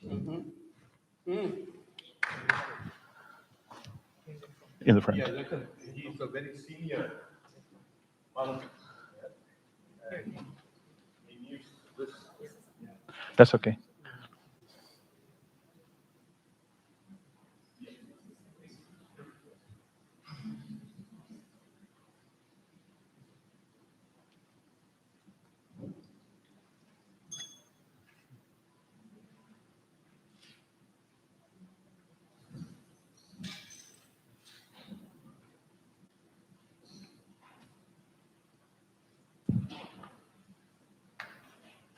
In the front. Yeah, listen, he's a very senior monk. He needs this. That's okay.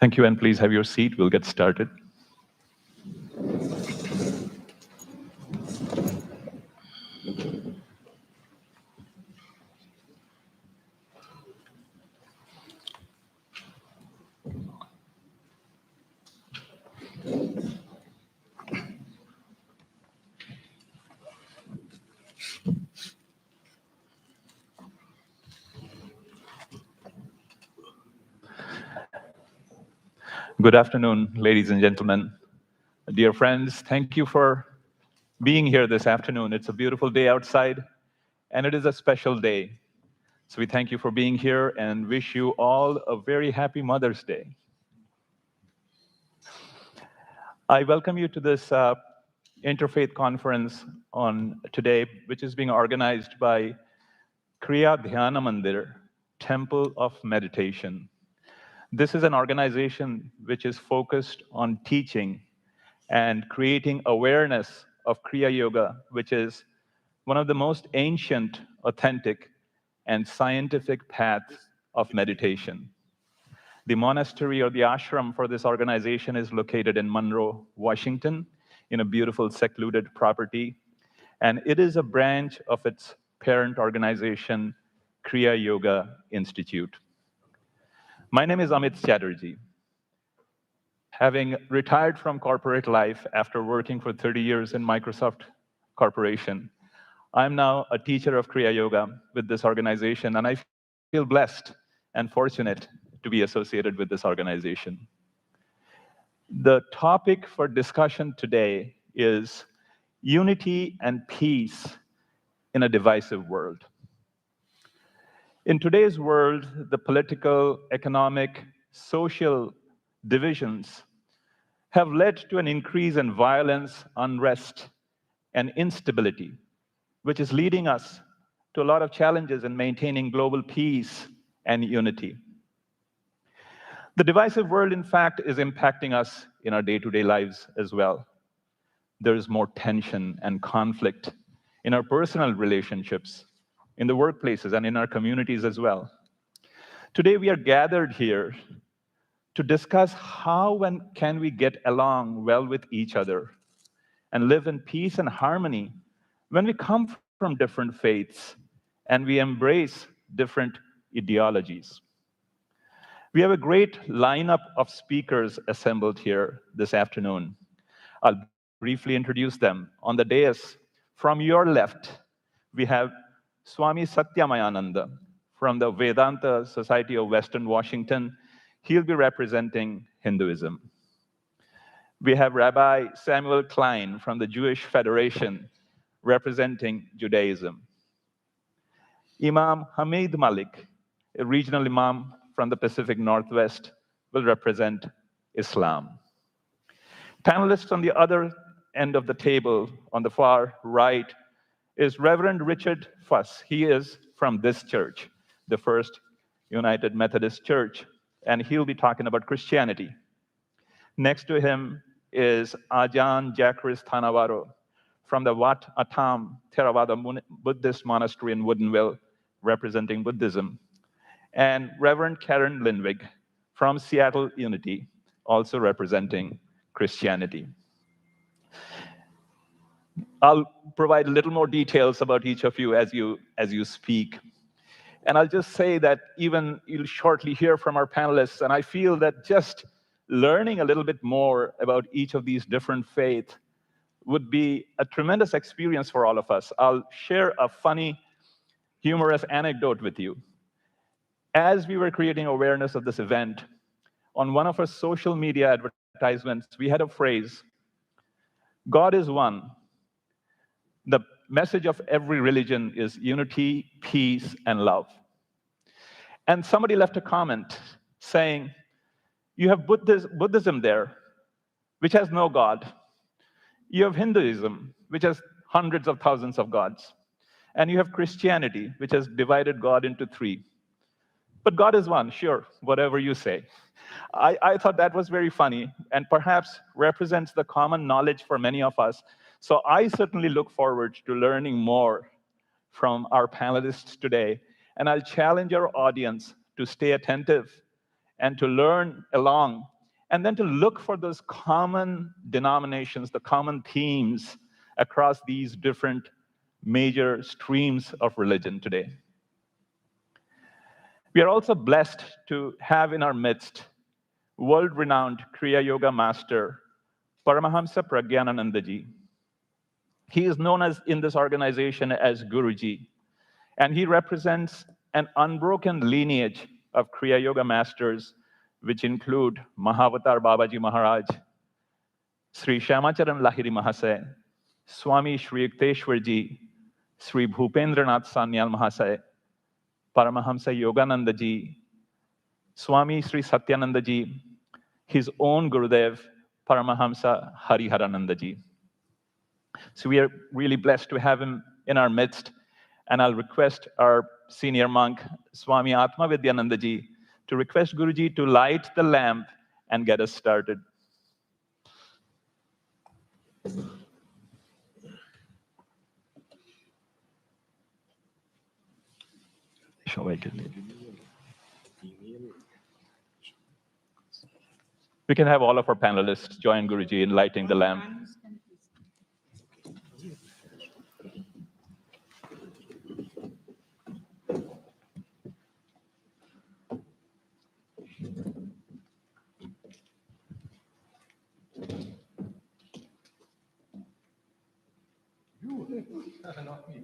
Thank you, and please have your seat. We'll get started. Good afternoon, ladies and gentlemen. Dear friends, thank you for being here this afternoon. It's a beautiful day outside, and it is a special day. So we thank you for being here and wish you all a very happy Mother's Day. I welcome you to this Interfaith conference on today, which is being organized by Kriya Dhyana Mandir, Temple of Meditation. This is an organization which is focused on teaching and creating awareness of Kriya Yoga, which is one of the most ancient, authentic, and scientific paths of meditation. The monastery or the ashram for this organization is located in Monroe, Washington, in a beautiful secluded property. And it is a branch of its parent organization, Kriya Yoga Institute. My name is Amit Chatterjee. Having retired from corporate life after working for 30 years in Microsoft Corporation, I'm now a teacher of Kriya Yoga with this organization, and I feel blessed and fortunate to be associated with this organization. The topic for discussion today is unity and peace in a divisive world. In today's world, the political, economic, social divisions have led to an increase in violence, unrest, and instability, which is leading us to a lot of challenges in maintaining global peace and unity. The divisive world, in fact, is impacting us in our day-to-day lives as well. There is more tension and conflict in our personal relationships, in the workplaces, and in our communities as well. Today, we are gathered here to discuss how and can we get along well with each other and live in peace and harmony when we come from different faiths and we embrace different ideologies. We have a great lineup of speakers assembled here this afternoon. I'll briefly introduce them. On the dais, from your left, we have Swami Satyamayananda from the Vedanta Society of Western Washington. He'll be representing Hinduism. We have Rabbi Samuel Klein from the Jewish Federation representing Judaism. Imam Hamid Malik, a regional imam from the Pacific Northwest, will represent Islam. Panelists on the other end of the table, on the far right, is Reverend Richard Fuss. He is from this church, the First United Methodist Church, and he'll be talking about Christianity. Next to him is Ajahn Jacques Thanawaro from the Wat Atam Theravada Buddhist Monastery in Woodinville, representing Buddhism. And Reverend Karen Lindvig from Seattle Unity, also representing Christianity. I'll provide a little more details about each of you as you speak. And I'll just say that even you'll shortly hear from our panelists, and I feel that just learning a little bit more about each of these different faiths would be a tremendous experience for all of us. I'll share a funny, humorous anecdote with you. As we were creating awareness of this event, on one of our social media advertisements, we had a phrase, God is one. The message of every religion is unity, peace, and love. And somebody left a comment saying, you have Buddhism there, which has no God. You have Hinduism, which has hundreds of thousands of gods. And you have Christianity, which has divided God into three. But God is one, sure, whatever you say. I thought that was very funny and perhaps represents the common knowledge for many of us. So I certainly look forward to learning more from our panelists today. And I'll challenge our audience to stay attentive and to learn along, and then to look for those common denominations, the common themes across these different major streams of religion today. We are also blessed to have in our midst world-renowned Kriya Yoga master, Paramahamsa Pragyananandaji. He is known as in this organization as Guruji, and he represents an unbroken lineage of Kriya Yoga masters, which include Mahavatar Babaji Maharaj, Sri Shamacharan Lahiri Mahasaya, Swami Shri Yukteswarji, Sri Bhupendranath Sanyal Mahasaya, Paramahamsa Yogananda Ji, Swami Sri Satyananda Ji, his own Gurudev, Paramahamsa Hariharananda Ji. So we are really blessed to have him in our midst, and I'll request our senior monk, Swami Atma Vidyananda Ji, to request Guruji to light the lamp and get us started. We can have all of our panelists join Guruji in lighting the lamp. Not me.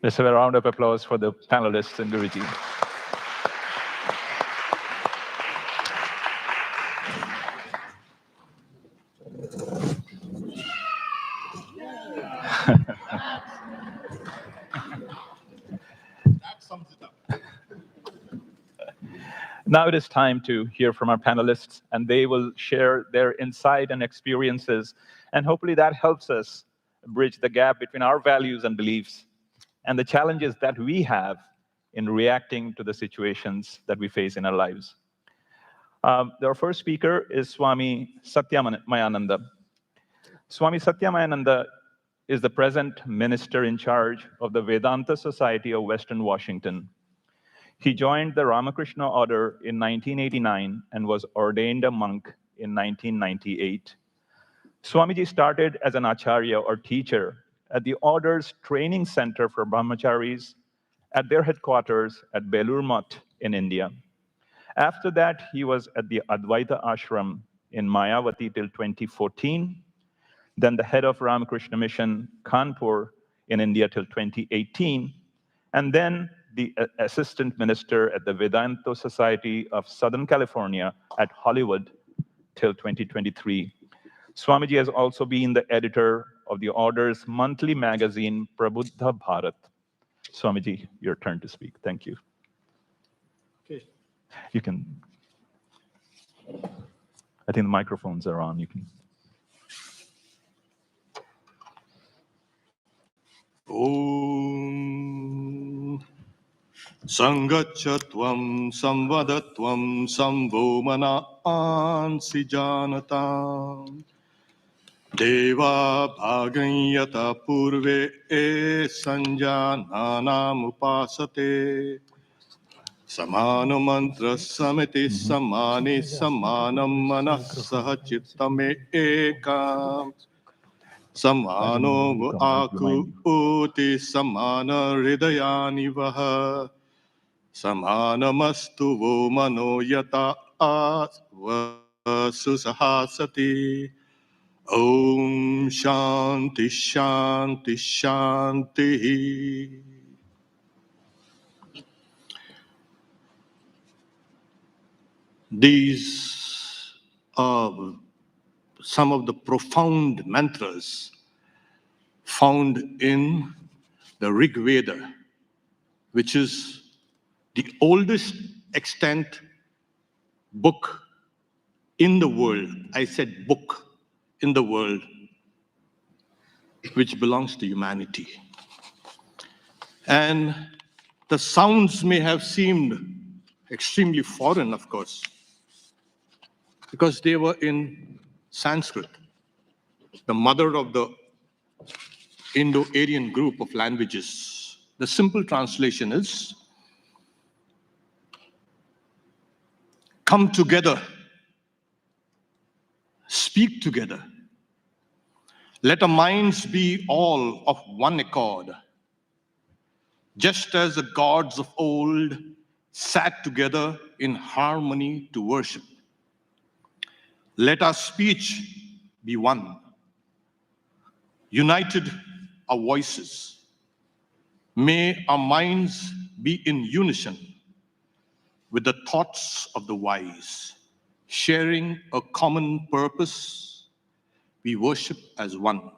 Let's have a round of applause for the panelists and Guruji. That sums it up. Now it is time to hear from our panelists, and they will share their insight and experiences, and hopefully that helps us bridge the gap between our values and beliefs and the challenges that we have in reacting to the situations that we face in our lives. Our first speaker is Swami Satyamayananda. Swami Satyamayananda is the present minister in charge of the Vedanta Society of Western Washington. He joined the Ramakrishna Order in 1989 and was ordained a monk in 1998. Swamiji started as an acharya or teacher at the Order's training center for brahmacharis at their headquarters at Belur Math in India. After that, he was at the Advaita Ashram in Mayavati till 2014, then the head of Ramakrishna Mission, Kanpur in India till 2018, and then the assistant minister at the Vedanta Society of Southern California at Hollywood till 2023. Swamiji has also been the editor of the Order's monthly magazine, Prabuddha Bharat. Swamiji, your turn to speak. Thank you. Okay. You can, I think the microphones are on. You can. Om Sangachatvam Samvadatvam Samvomanansi Janatam Deva Bhaganyata Purve Sanjananam Upasate Samana Mantra Samiti Samani Samanam Manah Sahachitame Ekam Samano Aku Uti Samana Hridayani Vaha Samanamastu Vo Mano Yata Susahasati Om Shanti Shanti Shanti. These are some of the profound mantras found in the Rig Veda, which is the oldest extant book in the world. I said book in the world, which belongs to humanity. And the sounds may have seemed extremely foreign, of course, because they were in Sanskrit, the mother of the Indo-Aryan group of languages. The simple translation is, come together, speak together. Let our minds be all of one accord, just as the gods of old sat together in harmony to worship. Let our speech be one, united our voices. May our minds be in unison with the thoughts of the wise, sharing a common purpose. We worship as one.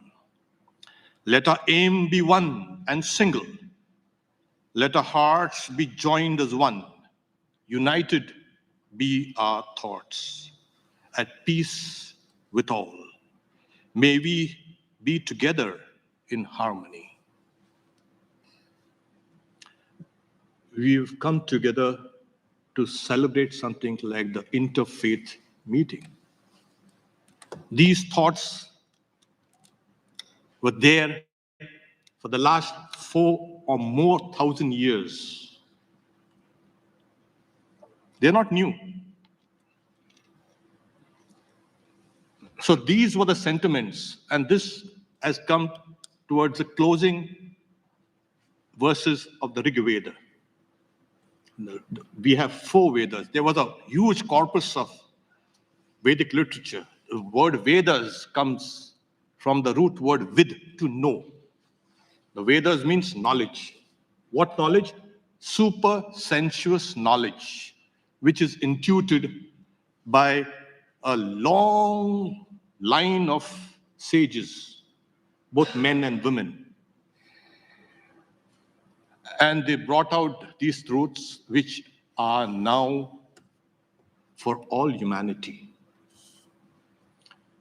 Let our aim be one and single. Let our hearts be joined as one. United be our thoughts, at peace with all. May we be together in harmony. We've come together to celebrate something like the Interfaith meeting. These thoughts were there for the last 4,000 or more years. They're not new. So these were the sentiments, and this has come towards the closing verses of the Rig Veda. We have 4 Vedas. There was a huge corpus of Vedic literature. The word Vedas comes from the root word vid, to know. The Vedas means knowledge. What knowledge? Super sensuous knowledge, which is intuited by a long line of sages, both men and women. And they brought out these truths which are now for all humanity.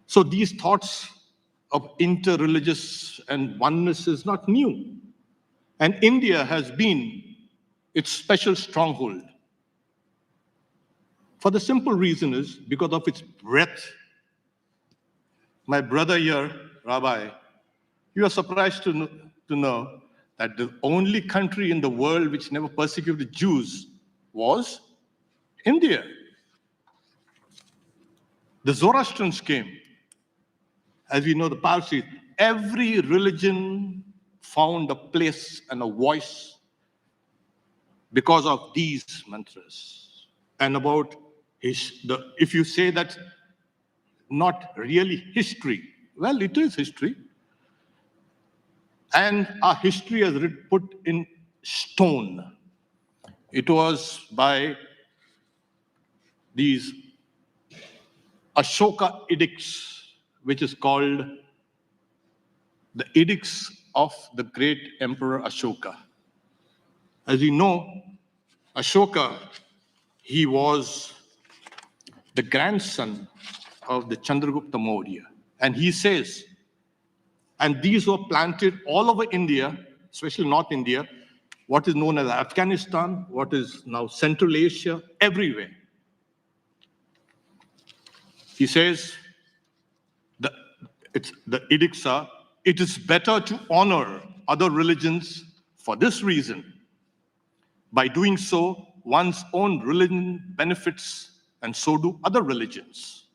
So these thoughts of interreligious and oneness is not new. And India has been its special stronghold. For the simple reason is because of its breadth. My brother here, Rabbi, you are surprised to know that the only country in the world which never persecuted Jews was India. The Zoroastrians came. As we know, the Parsis, every religion found a place and a voice because of these mantras. And about if you say that's not really history, well, it is history. And our history is put in stone. It was by these Ashoka edicts, which is called the edicts of the great Emperor Ashoka. As you know, Ashoka, he was the grandson of the Chandragupta Maurya. And he says, and these were planted all over India especially North India, what is known as Afghanistan, what is now Central Asia, everywhere. He says, the edicts are, it is better to honor other religions for this reason. By doing so, one's own religion benefits, and so do other religions.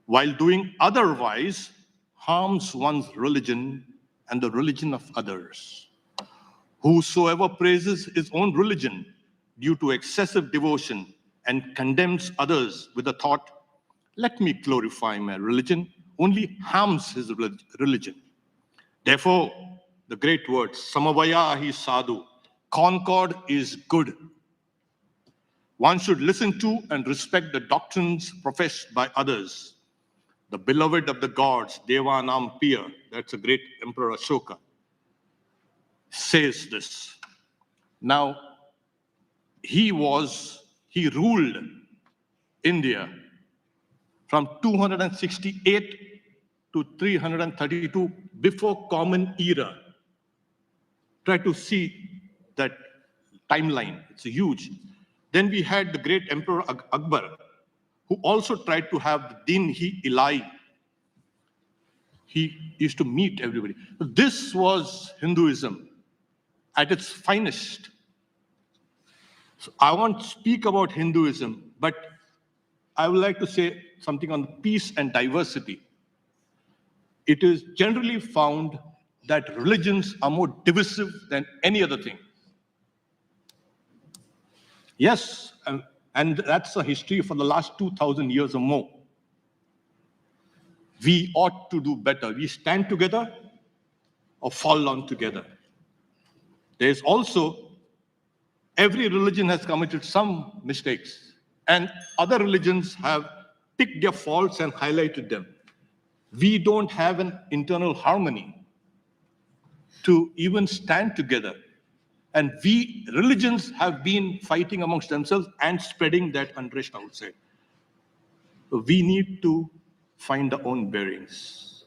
While doing otherwise harms one's religion and the religion of others. Whosoever praises his own religion due to excessive devotion and condemns others with the thought, let me glorify my religion, only harms his religion. Therefore, the great words, samavaya hi sadhu, concord is good. One should listen to and respect the doctrines professed by others. The beloved of the gods, Devanam Piya, that's a great Emperor Ashoka, says this. Now, he ruled India from 268 to 332 before Common Era. Try to see that timeline, it's huge. Then we had the great Emperor Akbar, who also tried to have the Din-i-Ilahi. He used to meet everybody. This was Hinduism at its finest. So I won't speak about Hinduism, but I would like to say something on peace and diversity. It is generally found that religions are more divisive than any other thing. Yes, and that's a history for the last 2,000 years or more. We ought to do better. We stand together or fall down together. There's also, every religion has committed some mistakes, and other religions have picked their faults and highlighted them. We don't have an internal harmony to even stand together. And religions have been fighting amongst themselves and spreading that unrest outside. So we need to find our own bearings,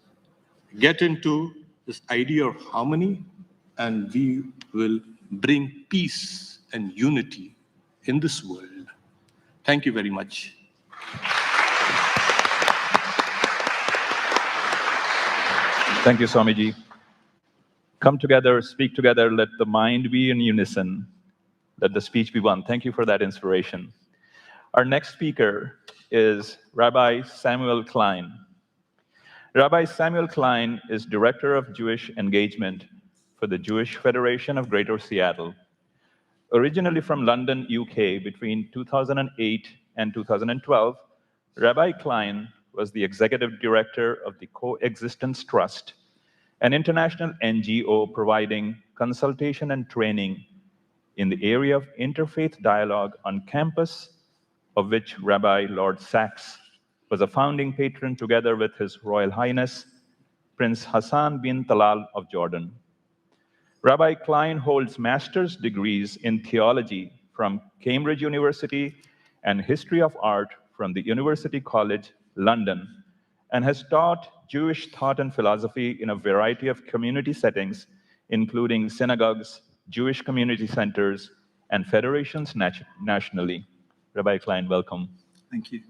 get into this idea of harmony, and we will bring peace and unity in this world. Thank you very much. Thank you, Swamiji. Come together, speak together, let the mind be in unison, let the speech be one. Thank you for that inspiration. Our next speaker is Rabbi Samuel Klein. Rabbi Samuel Klein is Director of Jewish Engagement for the Jewish Federation of Greater Seattle. Originally from London, UK, between 2008 and 2012, Rabbi Klein was the Executive Director of the Coexistence Trust, an international NGO providing consultation and training in the area of interfaith dialogue on campus, of which Rabbi Lord Sachs was a founding patron together with His Royal Highness, Prince Hassan bin Talal of Jordan. Rabbi Klein holds master's degrees in theology from Cambridge University and history of art from the University College London, and has taught Jewish thought and philosophy in a variety of community settings, including synagogues, Jewish community centers, and federations nationally. Rabbi Klein, welcome. Thank you.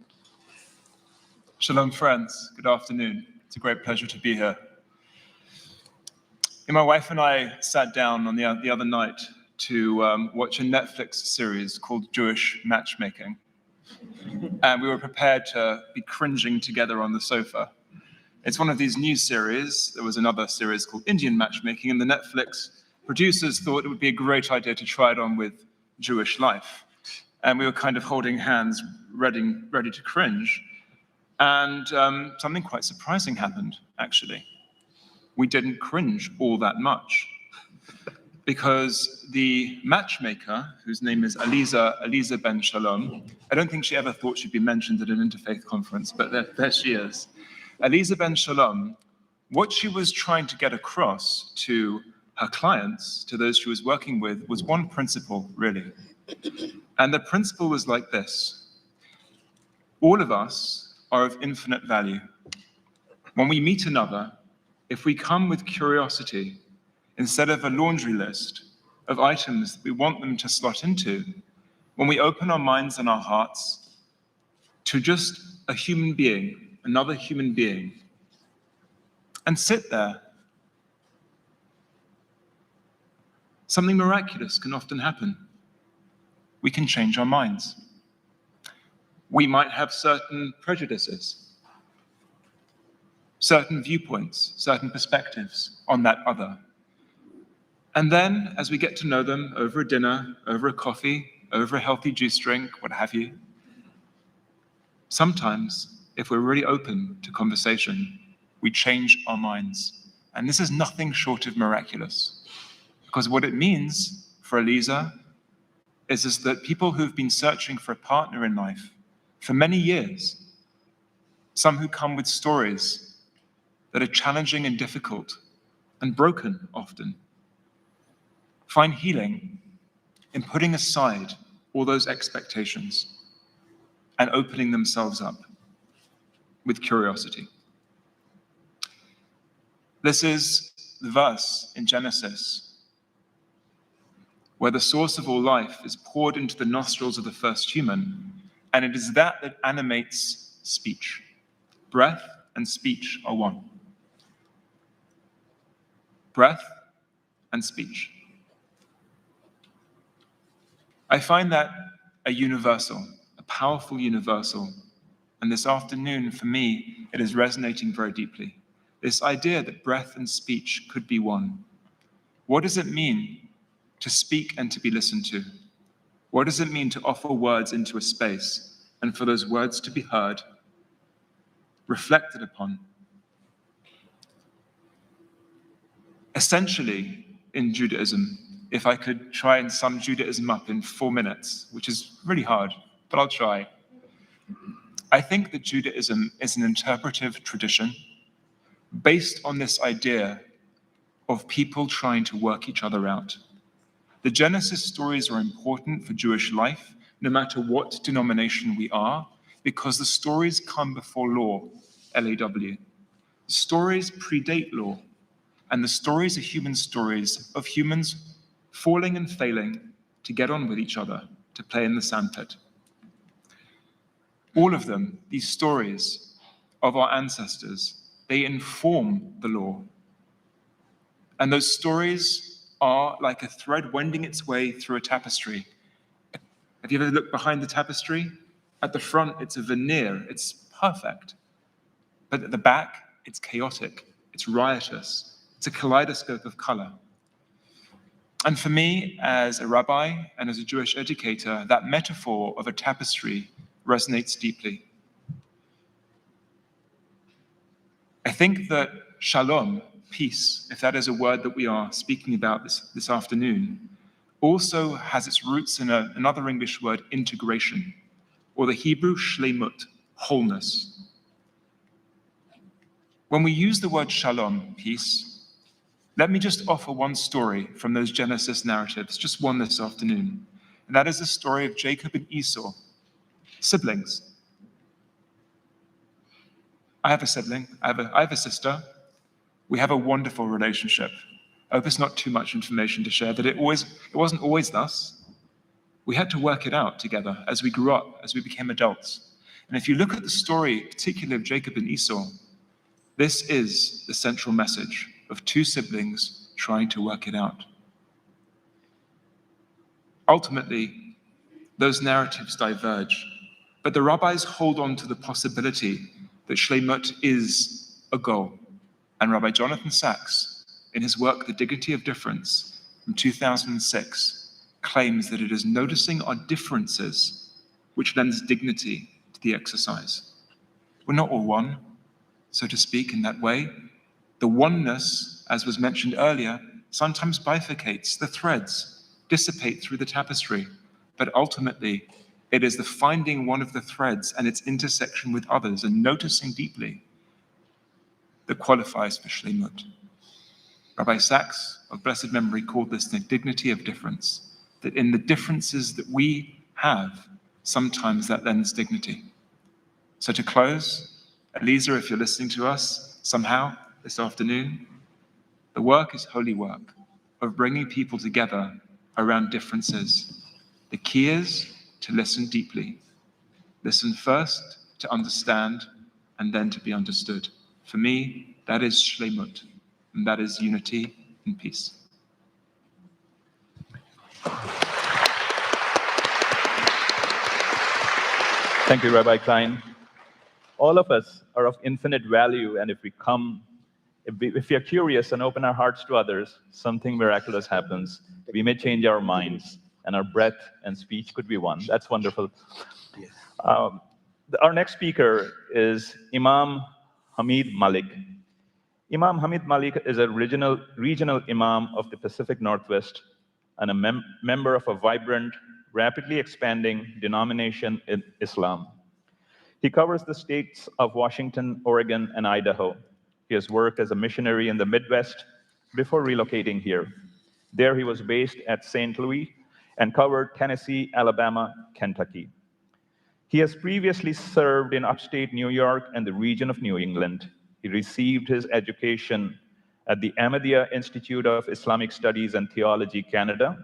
Shalom, friends. Good afternoon. It's a great pleasure to be here. My wife and I sat down on the other night to watch a Netflix series called Jewish Matchmaking. And we were prepared to be cringing together on the sofa. It's one of these new series. There was another series called Indian Matchmaking, and the Netflix producers thought it would be a great idea to try it on with Jewish life. And we were kind of holding hands, ready to cringe. And something quite surprising happened, actually. We didn't cringe all that much, because the matchmaker, whose name is Aliza Ben Shalom, I don't think she ever thought she'd be mentioned at an Interfaith conference, but there she is. Aliza Ben Shalom, what she was trying to get across to her clients, to those she was working with, was one principle, really. And the principle was like this: all of us are of infinite value. When we meet another, if we come with curiosity, instead of a laundry list of items that we want them to slot into, when we open our minds and our hearts to just a human being, another human being, and sit there, something miraculous can often happen. We can change our minds. We might have certain prejudices, certain viewpoints, certain perspectives on that other. And then, as we get to know them over a dinner, over a coffee, over a healthy juice drink, what have you, sometimes, if we're really open to conversation, we change our minds. And this is nothing short of miraculous. Because what it means for Eliza is that people who've been searching for a partner in life for many years, some who come with stories that are challenging and difficult and broken often, find healing in putting aside all those expectations and opening themselves up with curiosity. This is the verse in Genesis where the source of all life is poured into the nostrils of the first human, and it is that that animates speech. Breath and speech are one. Breath and speech. I find that a universal, a powerful universal, and this afternoon, for me, it is resonating very deeply. This idea that breath and speech could be one. What does it mean to speak and to be listened to? What does it mean to offer words into a space and for those words to be heard, reflected upon? Essentially, in Judaism, if I could try and sum Judaism up in 4 minutes, which is really hard, but I'll try. I think that Judaism is an interpretive tradition based on this idea of people trying to work each other out. The Genesis stories are important for Jewish life, no matter what denomination we are, because the stories come before law, L-A-W. The stories predate law, and the stories are human stories of humans falling and failing to get on with each other, to play in the sandpit. All of them, these stories of our ancestors, they inform the law. And those stories are like a thread wending its way through a tapestry. Have you ever looked behind the tapestry? At the front, it's a veneer, it's perfect. But at the back, it's chaotic, it's riotous, it's a kaleidoscope of color. And for me, as a rabbi and as a Jewish educator, that metaphor of a tapestry resonates deeply. I think that shalom, peace, if that is a word that we are speaking about this afternoon, also has its roots in another English word, integration, or the Hebrew shlemut, wholeness. When we use the word shalom, peace, let me just offer one story from those Genesis narratives, just one this afternoon. And that is the story of Jacob and Esau, siblings. I have a sibling, I have a sister. We have a wonderful relationship. I hope it's not too much information to share, but it wasn't always thus. We had to work it out together as we grew up, as we became adults. And if you look at the story, particularly of Jacob and Esau, this is the central message of two siblings trying to work it out. Ultimately, those narratives diverge, but the rabbis hold on to the possibility that shlemut is a goal. And Rabbi Jonathan Sachs, in his work, The Dignity of Difference, from 2006, claims that it is noticing our differences which lends dignity to the exercise. We're not all one, so to speak, in that way. The oneness, as was mentioned earlier, sometimes bifurcates, the threads dissipate through the tapestry, but ultimately it is the finding one of the threads and its intersection with others and noticing deeply that qualifies for shlemut. Rabbi Sachs, of blessed memory, called this the dignity of difference, that in the differences that we have, sometimes that lends dignity. So to close, Eliza, if you're listening to us somehow this afternoon, the work is holy work. of bringing people together around differences. The key is to listen deeply. Listen first to understand, and then to be understood. For me, that is shlemut, and that is unity and peace. Thank you, Rabbi Klein. All of us are of infinite value, and if we are curious and open our hearts to others, something miraculous happens. We may change our minds, and our breath and speech could be one. That's wonderful. Yes. Our next speaker is Imam Hamid Malik. Imam Hamid Malik is a regional Imam of the Pacific Northwest and a member of a vibrant, rapidly expanding denomination in Islam. He covers the states of Washington, Oregon, and Idaho. He has worked as a missionary in the Midwest before relocating here. There he was based at St. Louis and covered Tennessee, Alabama, Kentucky. He has previously served in upstate New York and the region of New England. He received his education at the Ahmadiyya Institute of Islamic Studies and Theology, Canada.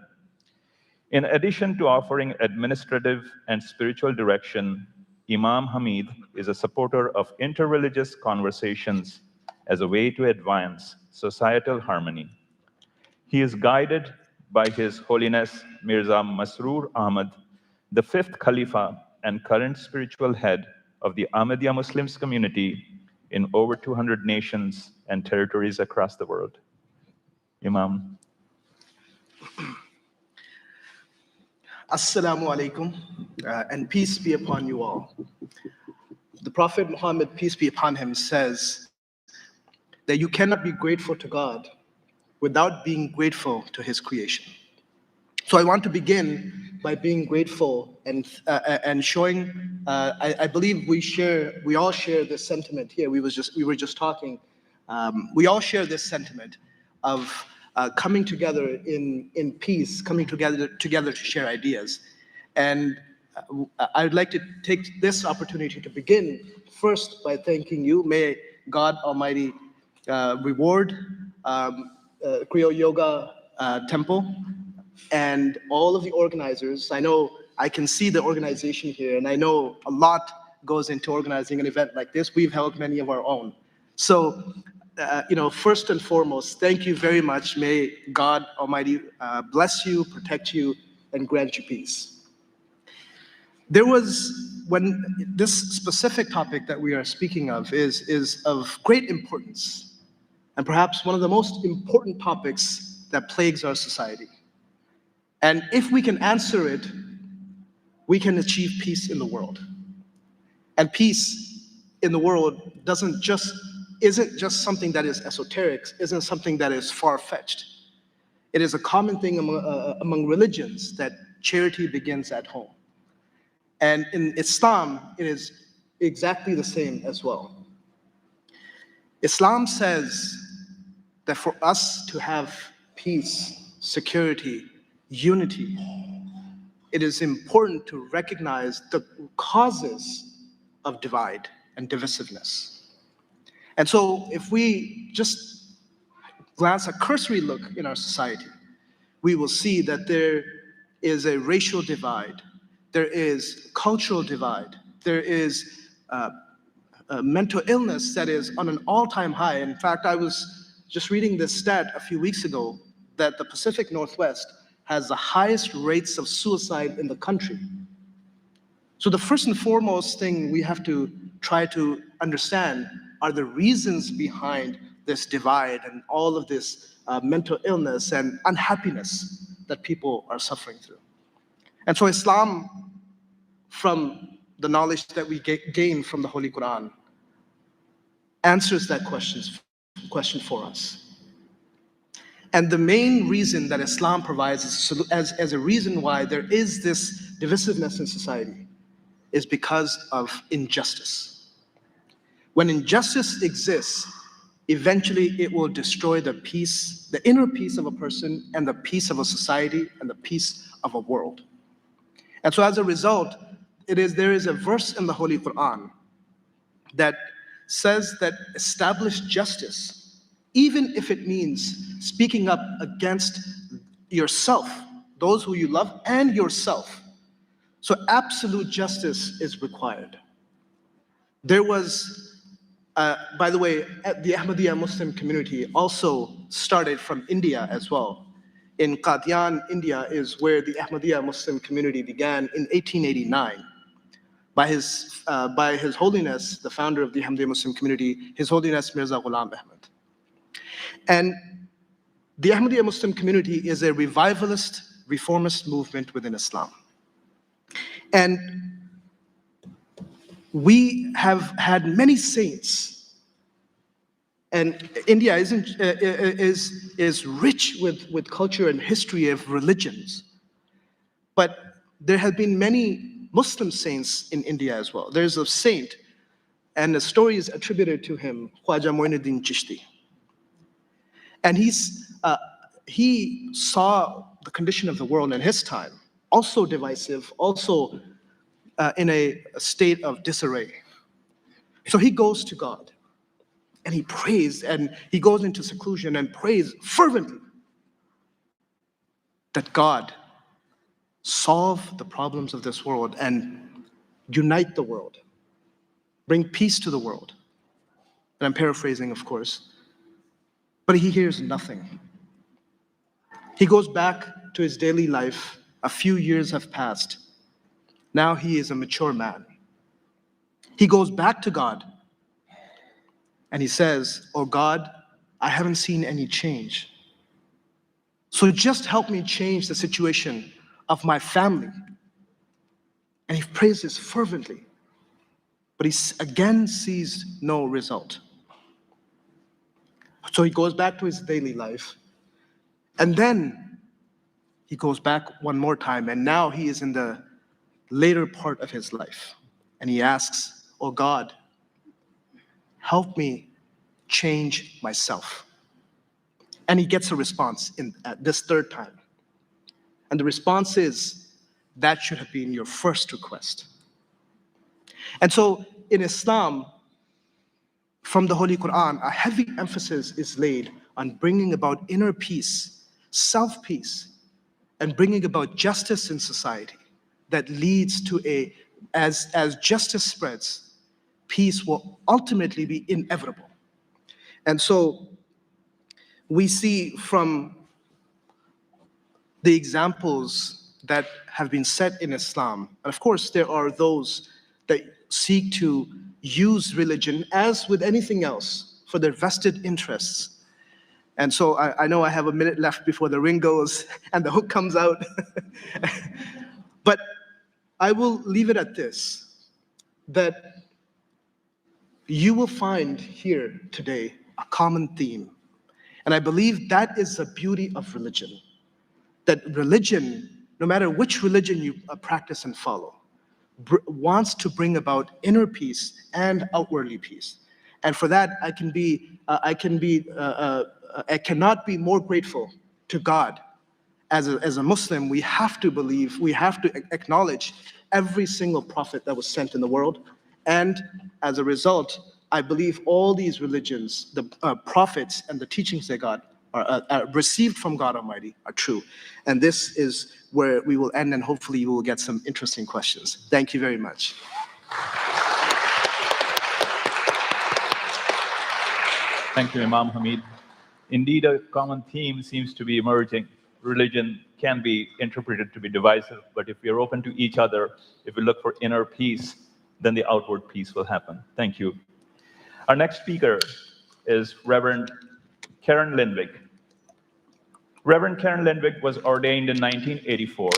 In addition to offering administrative and spiritual direction, Imam Hamid is a supporter of interreligious conversations as a way to advance societal harmony. He is guided by His Holiness Mirza Masroor Ahmad, the fifth Khalifa and current spiritual head of the Ahmadiyya Muslims community in over 200 nations and territories across the world. Imam. Assalamu alaikum, and peace be upon you all. The Prophet Muhammad, peace be upon him, says that you cannot be grateful to God without being grateful to his creation. So I want to begin by being grateful and showing, I believe we all share this sentiment here. We were just talking. We all share this sentiment of coming together in peace, coming together to share ideas. And I'd like to take this opportunity to begin first by thanking you. May God Almighty reward Kriya Yoga Temple and all of the organizers. I can see the organization here, and I know a lot goes into organizing an event like this. We've held many of our own. So, first and foremost, thank you very much. May God Almighty bless you, protect you, and grant you peace. When this specific topic that we are speaking of is of great importance, and perhaps one of the most important topics that plagues our society. And if we can answer it, we can achieve peace in the world. And peace in the world isn't just something that is esoteric, isn't something that is far-fetched. It is a common thing among religions that charity begins at home. And in Islam, it is exactly the same as well. Islam says that for us to have peace, security, unity, it is important to recognize the causes of divide and divisiveness. And so if we just glance a cursory look in our society, we will see that there is a racial divide, there is cultural divide, there is mental illness that is on an all-time high. In fact, I was just reading this stat a few weeks ago that the Pacific Northwest has the highest rates of suicide in the country. So the first and foremost thing we have to try to understand are the reasons behind this divide and all of this mental illness and unhappiness that people are suffering through. And so Islam, from the knowledge that we gain from the Holy Quran, answers that question for us. And the main reason that Islam provides as a reason why there is this divisiveness in society is because of injustice. When injustice exists, eventually it will destroy the peace, the inner peace of a person, and the peace of a society, and the peace of a world. And so as a result, there is a verse in the Holy Quran that says that established justice even if it means speaking up against yourself, those who you love, and yourself. So absolute justice is required. There was, by the way, the Ahmadiyya Muslim community also started from India as well. In Qadian, India is where the Ahmadiyya Muslim community began in 1889 by His Holiness, the founder of the Ahmadiyya Muslim community, His Holiness Mirza Ghulam Ahmad. And the Ahmadiyya Muslim community is a revivalist, reformist movement within Islam. And we have had many saints, and India is rich with culture and history of religions. But there have been many Muslim saints in India as well. There's a saint, and the story is attributed to him, Khwaja Moinuddin Chishti. And he saw the condition of the world in his time, also divisive, also in a state of disarray. So he goes to God, and he prays, and he goes into seclusion and prays fervently that God solve the problems of this world and unite the world, bring peace to the world. And I'm paraphrasing, of course, but he hears nothing. He goes back to his daily life. A few years have passed. Now he is a mature man. He goes back to God and he says, "Oh God, I haven't seen any change. So just help me change the situation of my family." And he prays this fervently, but he again sees no result. So he goes back to his daily life, and then he goes back one more time, and now he is in the later part of his life. And he asks, "Oh God, help me change myself." And he gets a response at this third time. And the response is, "That should have been your first request." And so in Islam, from the Holy Quran, a heavy emphasis is laid on bringing about inner peace, self-peace, and bringing about justice in society that leads to as justice spreads, peace will ultimately be inevitable. And so we see from the examples that have been set in Islam, and of course there are those that seek to use religion, as with anything else, for their vested interests. And so I know I have a minute left before the ring goes and the hook comes out. But I will leave it at this, that you will find here today a common theme. And I believe that is the beauty of religion. That religion, no matter which religion you practice and follow, wants to bring about inner peace and outwardly peace. And for that, I cannot be more grateful to God. As a Muslim, we have to believe, we have to acknowledge every single prophet that was sent in the world. And as a result, I believe all these religions, the prophets and the teachings they got are received from God Almighty are true. And this is where we will end, and hopefully you will get some interesting questions. Thank you very much. Thank you, Imam Hamid. Indeed, a common theme seems to be emerging. Religion can be interpreted to be divisive, but if we are open to each other, if we look for inner peace, then the outward peace will happen. Thank you. Our next speaker is Reverend Karen Lindvig. Reverend Karen Lindvig was ordained in 1984.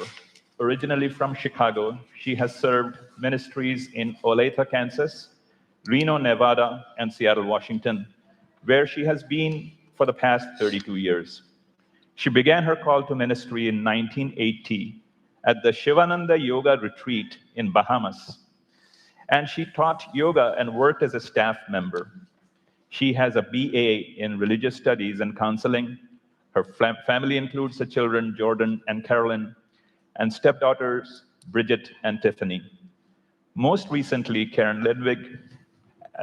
Originally from Chicago, she has served ministries in Olathe, Kansas, Reno, Nevada, and Seattle, Washington, where she has been for the past 32 years. She began her call to ministry in 1980 at the Shivananda Yoga Retreat in Bahamas, and she taught yoga and worked as a staff member. She has a BA in religious studies and counseling. Her family includes the children, Jordan and Carolyn, and stepdaughters, Bridget and Tiffany. Most recently, Karen Lindvig,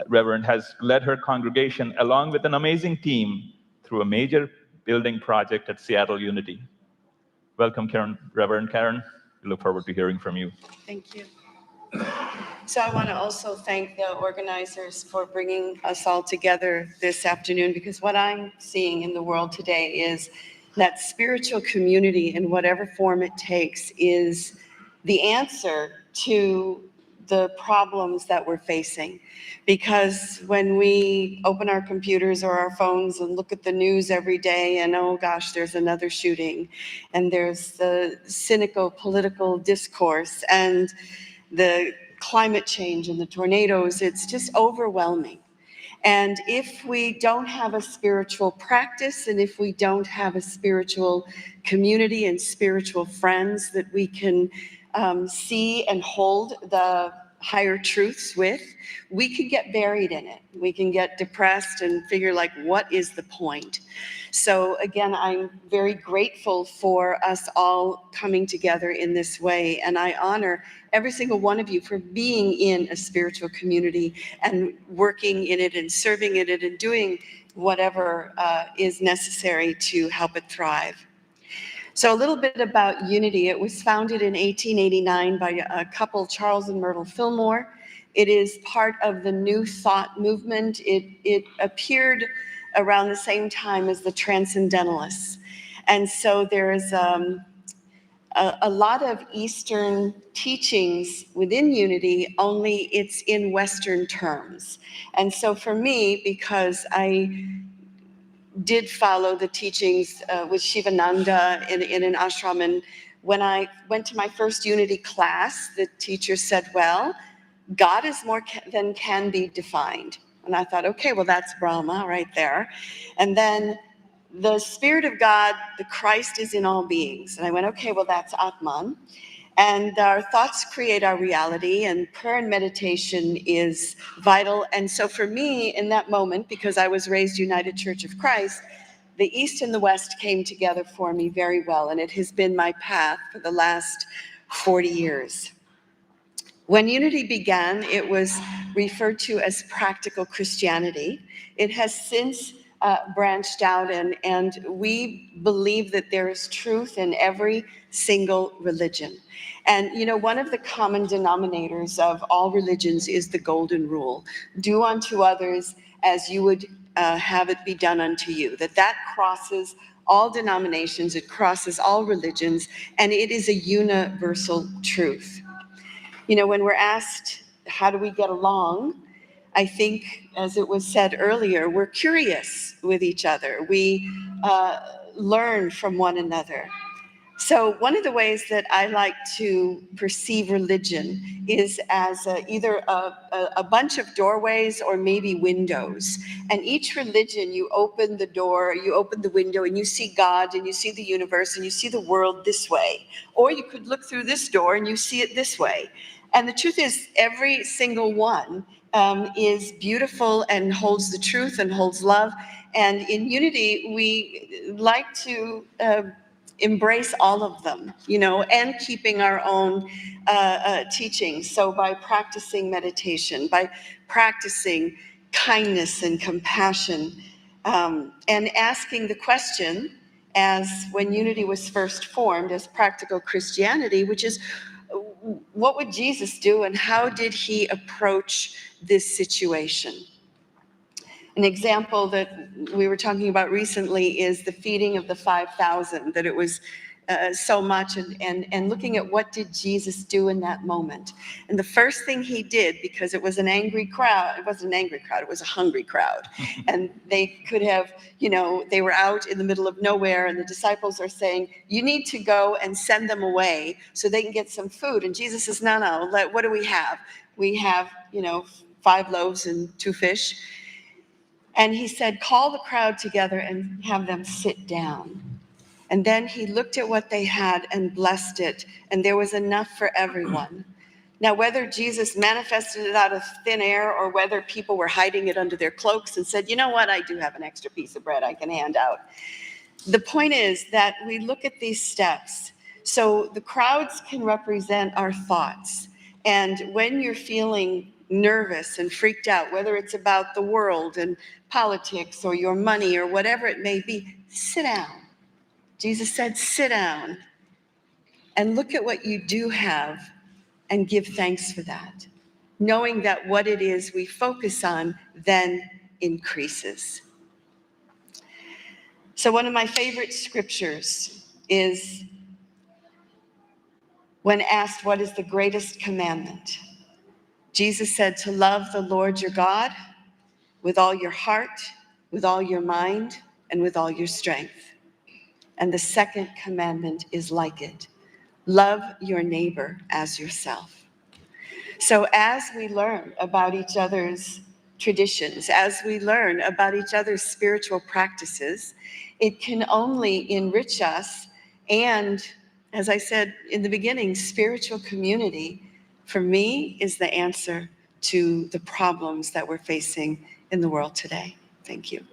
Reverend, has led her congregation along with an amazing team through a major building project at Seattle Unity. Welcome, Karen, Reverend Karen. We look forward to hearing from you. Thank you. So I want to also thank the organizers for bringing us all together this afternoon, because what I'm seeing in the world today is that spiritual community, in whatever form it takes, is the answer to the problems that we're facing. Because when we open our computers or our phones and look at the news every day, and oh gosh, there's another shooting, and there's the cynical political discourse, and the climate change and the tornadoes, it's just overwhelming. And if we don't have a spiritual practice, and if we don't have a spiritual community and spiritual friends that we can see and hold the higher truths with, we can get buried in it. We can get depressed and figure, like, what is the point? So again, I'm very grateful for us all coming together in this way, and I honor every single one of you for being in a spiritual community and working in it and serving in it and doing whatever is necessary to help it thrive. So a little bit about Unity. It was founded in 1889 by a couple, Charles and Myrtle Fillmore. It is part of the New Thought movement. It appeared around the same time as the Transcendentalists. And so there's a lot of Eastern teachings within Unity, only it's in Western terms. And so for me, because I did follow the teachings with Shivananda in an ashram, and when I went to my first Unity class, the teacher said, well, God is more than can be defined. And I thought, okay, well, that's Brahma right there. And then the Spirit of God, the Christ, is in all beings. And I went, okay, well, that's Atman. And our thoughts create our reality, and prayer and meditation is vital. And so for me, in that moment, because I was raised United Church of Christ, the East and the West came together for me very well. And it has been my path for the last 40 years. When Unity began, it was referred to as practical Christianity. It has since branched out, and we believe that there is truth in every single religion. And you know, one of the common denominators of all religions is the golden rule: do unto others as you would have it be done unto you. That crosses all denominations, it crosses all religions, and it is a universal truth. You know, when we're asked, how do we get along? I think, as it was said earlier, we're curious with each other. We learn from one another. So one of the ways that I like to perceive religion is as either a bunch of doorways or maybe windows. And each religion, you open the door, you open the window, and you see God, and you see the universe, and you see the world this way. Or you could look through this door and you see it this way. And the truth is, every single one is beautiful and holds the truth and holds love. And in Unity, we like to embrace all of them, you know, and keeping our own teachings. So by practicing meditation, by practicing kindness and compassion, and asking the question, as when Unity was first formed as practical Christianity, which is, what would Jesus do and how did he approach this situation? An example that we were talking about recently is the feeding of the 5,000, that it was so much, and looking at what did Jesus do in that moment. And the first thing he did, because it was an angry crowd, it wasn't an angry crowd, it was a hungry crowd. And they could have, you know, they were out in the middle of nowhere, and the disciples are saying, you need to go and send them away so they can get some food. And Jesus says, no, what do we have? We have, you know, 5 loaves and 2 fish. And he said, call the crowd together and have them sit down. And then he looked at what they had and blessed it, and there was enough for everyone. Now, whether Jesus manifested it out of thin air or whether people were hiding it under their cloaks and said, you know what, I do have an extra piece of bread I can hand out. The point is that we look at these steps. So the crowds can represent our thoughts. And when you're feeling nervous and freaked out, whether it's about the world and politics or your money or whatever it may be, sit down. Jesus said, sit down and look at what you do have and give thanks for that, knowing that what it is we focus on then increases. So one of my favorite scriptures is when asked, what is the greatest commandment? Jesus said to love the Lord your God with all your heart, with all your mind, and with all your strength. And the second commandment is like it. Love your neighbor as yourself. So as we learn about each other's traditions, as we learn about each other's spiritual practices, it can only enrich us. And as I said in the beginning, spiritual community, for me, is the answer to the problems that we're facing in the world today. Thank you.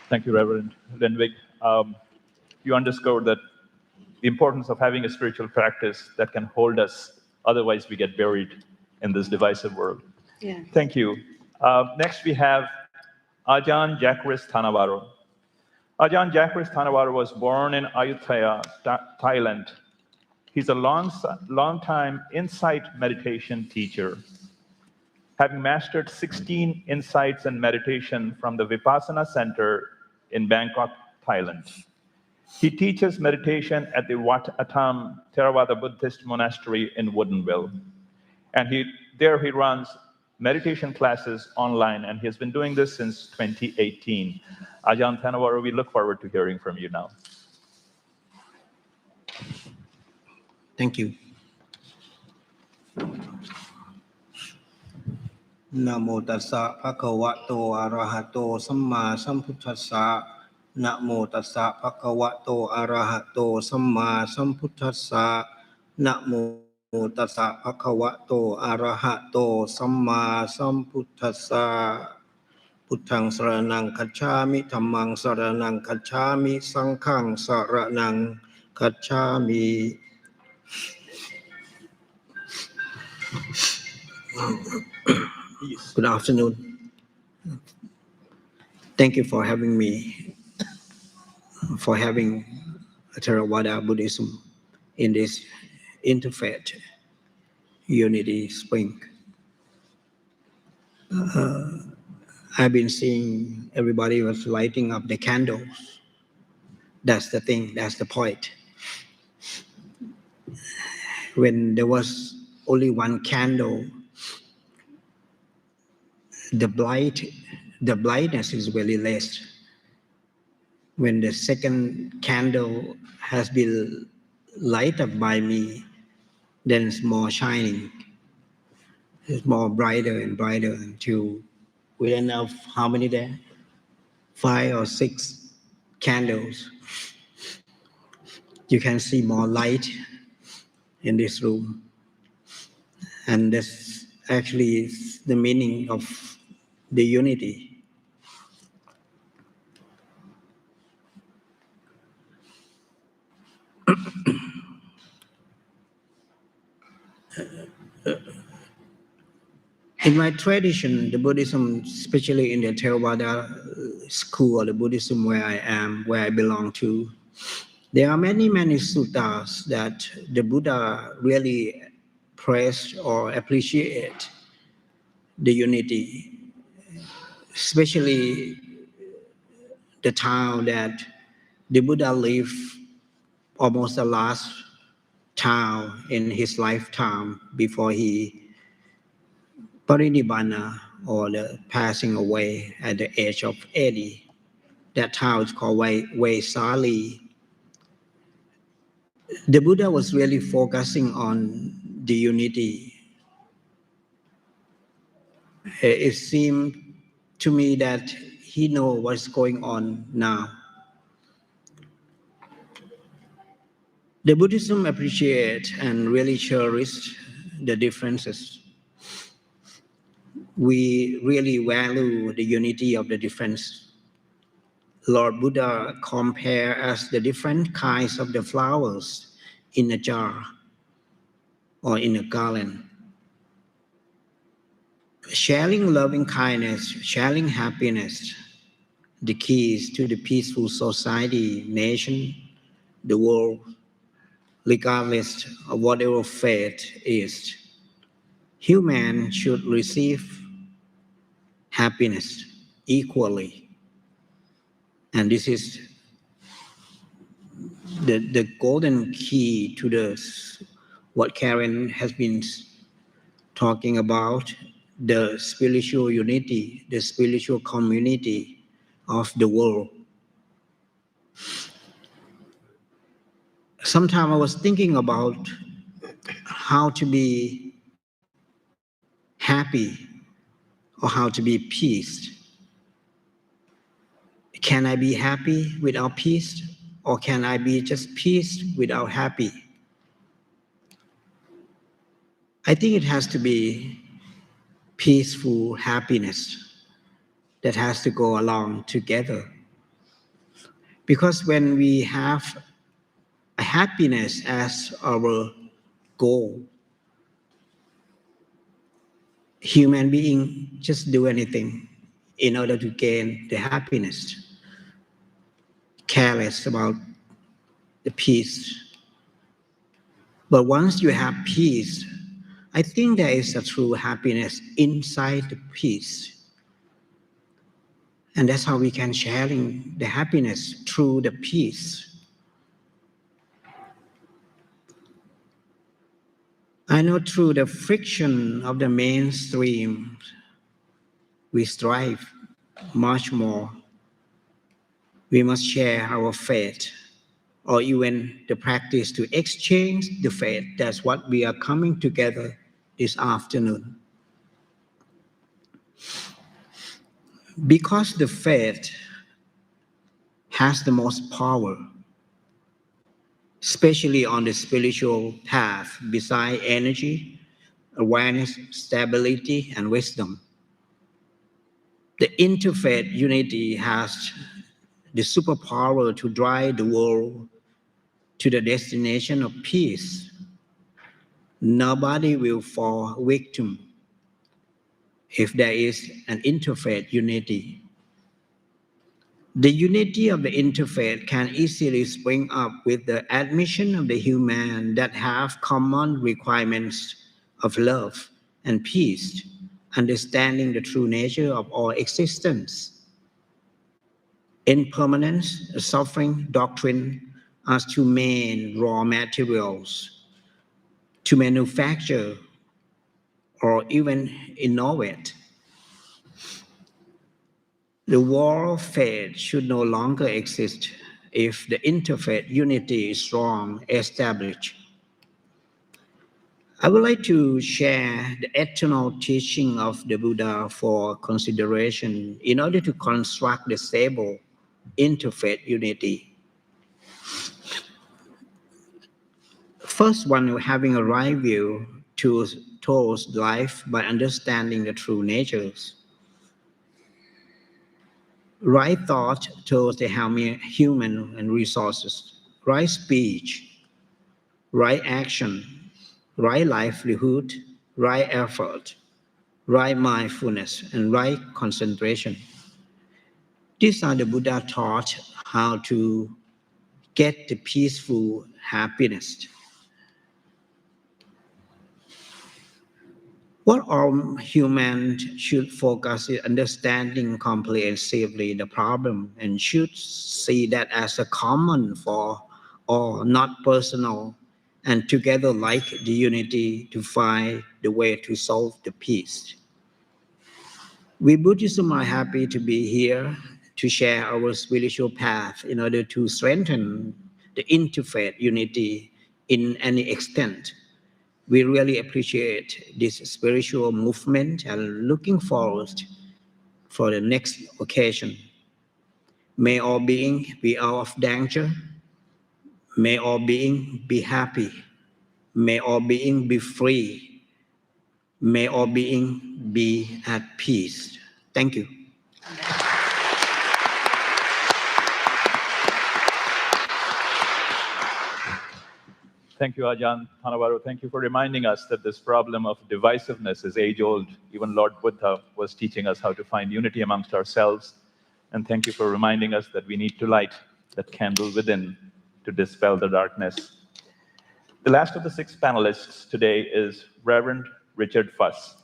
Thank you, Reverend Lindvig. You underscored that the importance of having a spiritual practice that can hold us, otherwise we get buried in this divisive world. Yeah. Thank you. Next we have Ajahn Jacqueris Thanawaro. Ajahn Jacqueris Thanawaro was born in Ayutthaya, Thailand. He's a long-time insight meditation teacher, having mastered 16 insights and meditation from the Vipassana Center in Bangkok, Thailand. He teaches meditation at the Wat Atam Theravada Buddhist Monastery in Woodinville. And there he runs meditation classes online, and he has been doing this since 2018. Ajahn Thanawaro, we look forward to hearing from you now. Thank you. Namo tassa bhagavato arahato samma sambuddhassa. Namo tassa bhagavato arahato samma sambuddhassa. Namo tassa bhagavato arahato samma sambuddhassa. Buddhaṃ saranang gacchāmi, Dhammāṃ saranang gacchāmi, Saṅghāṃ saranang gacchāmi. Good afternoon. Thank you for having me, for having Theravada Buddhism in this Interfaith Unity Spring. I've been seeing everybody was lighting up the candles. That's the thing, that's the point. When there was only one candle, the brightness is very less. When the second candle has been lighted up by me, then it's more shining. It's more brighter and brighter until we end up how many there? 5 or 6 candles. You can see more light in this room. And that's actually the meaning of the unity. In my tradition, the Buddhism, especially in the Theravada school or the Buddhism where I am, where I belong to, there are many suttas that the Buddha really praised or appreciate the unity, especially the town that the Buddha lived, almost the last town in his lifetime before he parinibbana, or the passing away at the age of 80. That town is called Vaisali. The Buddha was really focusing on the unity. It seemed to me that he knows what's going on now. The Buddhism appreciates and really cherishes the differences. We really value the unity of the difference. Lord Buddha compared as the different kinds of the flowers in a jar or in a garland. Sharing loving kindness, sharing happiness, the keys to the peaceful society, nation, the world, regardless of whatever faith is. Humans should receive happiness equally. And this is the golden key to what Karen has been talking about, the spiritual unity, the spiritual community of the world. Sometimes I was thinking about how to be happy or how to be peace. Can I be happy without peace, or can I be just peace without happy? I think it has to be peaceful happiness that has to go along together. Because when we have a happiness as our goal, human being just do anything in order to gain the happiness, careless about the peace. But once you have peace, I think there is a true happiness inside the peace. And that's how we can sharing the happiness through the peace. I know through the friction of the mainstream, we strive much more. We must share our faith, or even the practice to exchange the faith. That's what we are coming together this afternoon. Because the faith has the most power, especially on the spiritual path, beside energy, awareness, stability, and wisdom. The interfaith unity has the superpower to drive the world to the destination of peace. Nobody will fall victim if there is an interfaith unity. The unity of the interfaith can easily spring up with the admission of the human that have common requirements of love and peace, understanding the true nature of all existence. Impermanence, suffering, doctrine are two main raw materials to manufacture or even innovate. The war of faith should no longer exist if the interfaith unity is strong, established. I would like to share the eternal teaching of the Buddha for consideration in order to construct the stable interfaith unity. First one, having a right view towards life by understanding the true natures. Right thought towards the human and resources. Right speech, right action, right livelihood, right effort, right mindfulness, and right concentration. These are the Buddha taught how to get the peaceful happiness. What all humans should focus is understanding comprehensively the problem and should see that as a common for all, not personal, and together like the unity to find the way to solve the peace. We Buddhism are happy to be here to share our spiritual path in order to strengthen the interfaith unity in any extent. We really appreciate this spiritual movement and looking forward for the next occasion. May all beings be out of danger. May all beings be happy. May all beings be free. May all beings be at peace. Thank you. Thank you, Ajahn Thanavaru. Thank you for reminding us that this problem of divisiveness is age-old. Even Lord Buddha was teaching us how to find unity amongst ourselves. And thank you for reminding us that we need to light that candle within to dispel the darkness. The last of the 6 panelists today is Reverend Richard Fuss.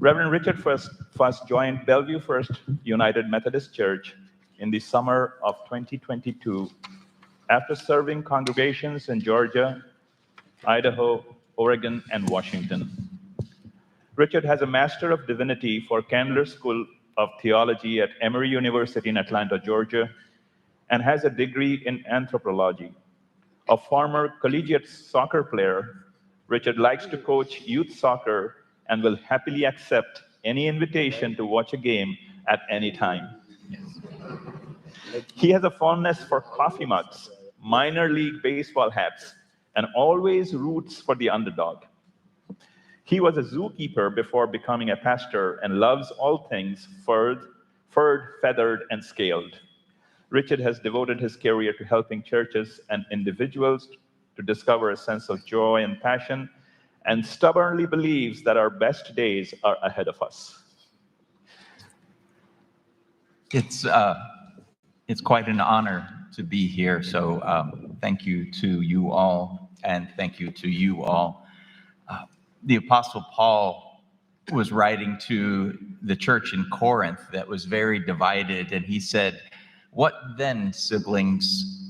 Reverend Richard Fuss joined Bellevue First United Methodist Church in the summer of 2022 after serving congregations in Georgia, Idaho, Oregon, and Washington. Richard has a Master of Divinity for Candler School of Theology at Emory University in Atlanta, Georgia, and has a degree in anthropology. A former collegiate soccer player, Richard likes to coach youth soccer and will happily accept any invitation to watch a game at any time. He has a fondness for coffee mugs, minor league baseball hats, and always roots for the underdog. He was a zookeeper before becoming a pastor and loves all things furred, feathered, and scaled. Richard has devoted his career to helping churches and individuals to discover a sense of joy and passion, and stubbornly believes that our best days are ahead of us. It's quite an honor to be here. So thank you to you all, and thank you to you all. The Apostle Paul was writing to the church in Corinth that was very divided, and he said, "What then, siblings,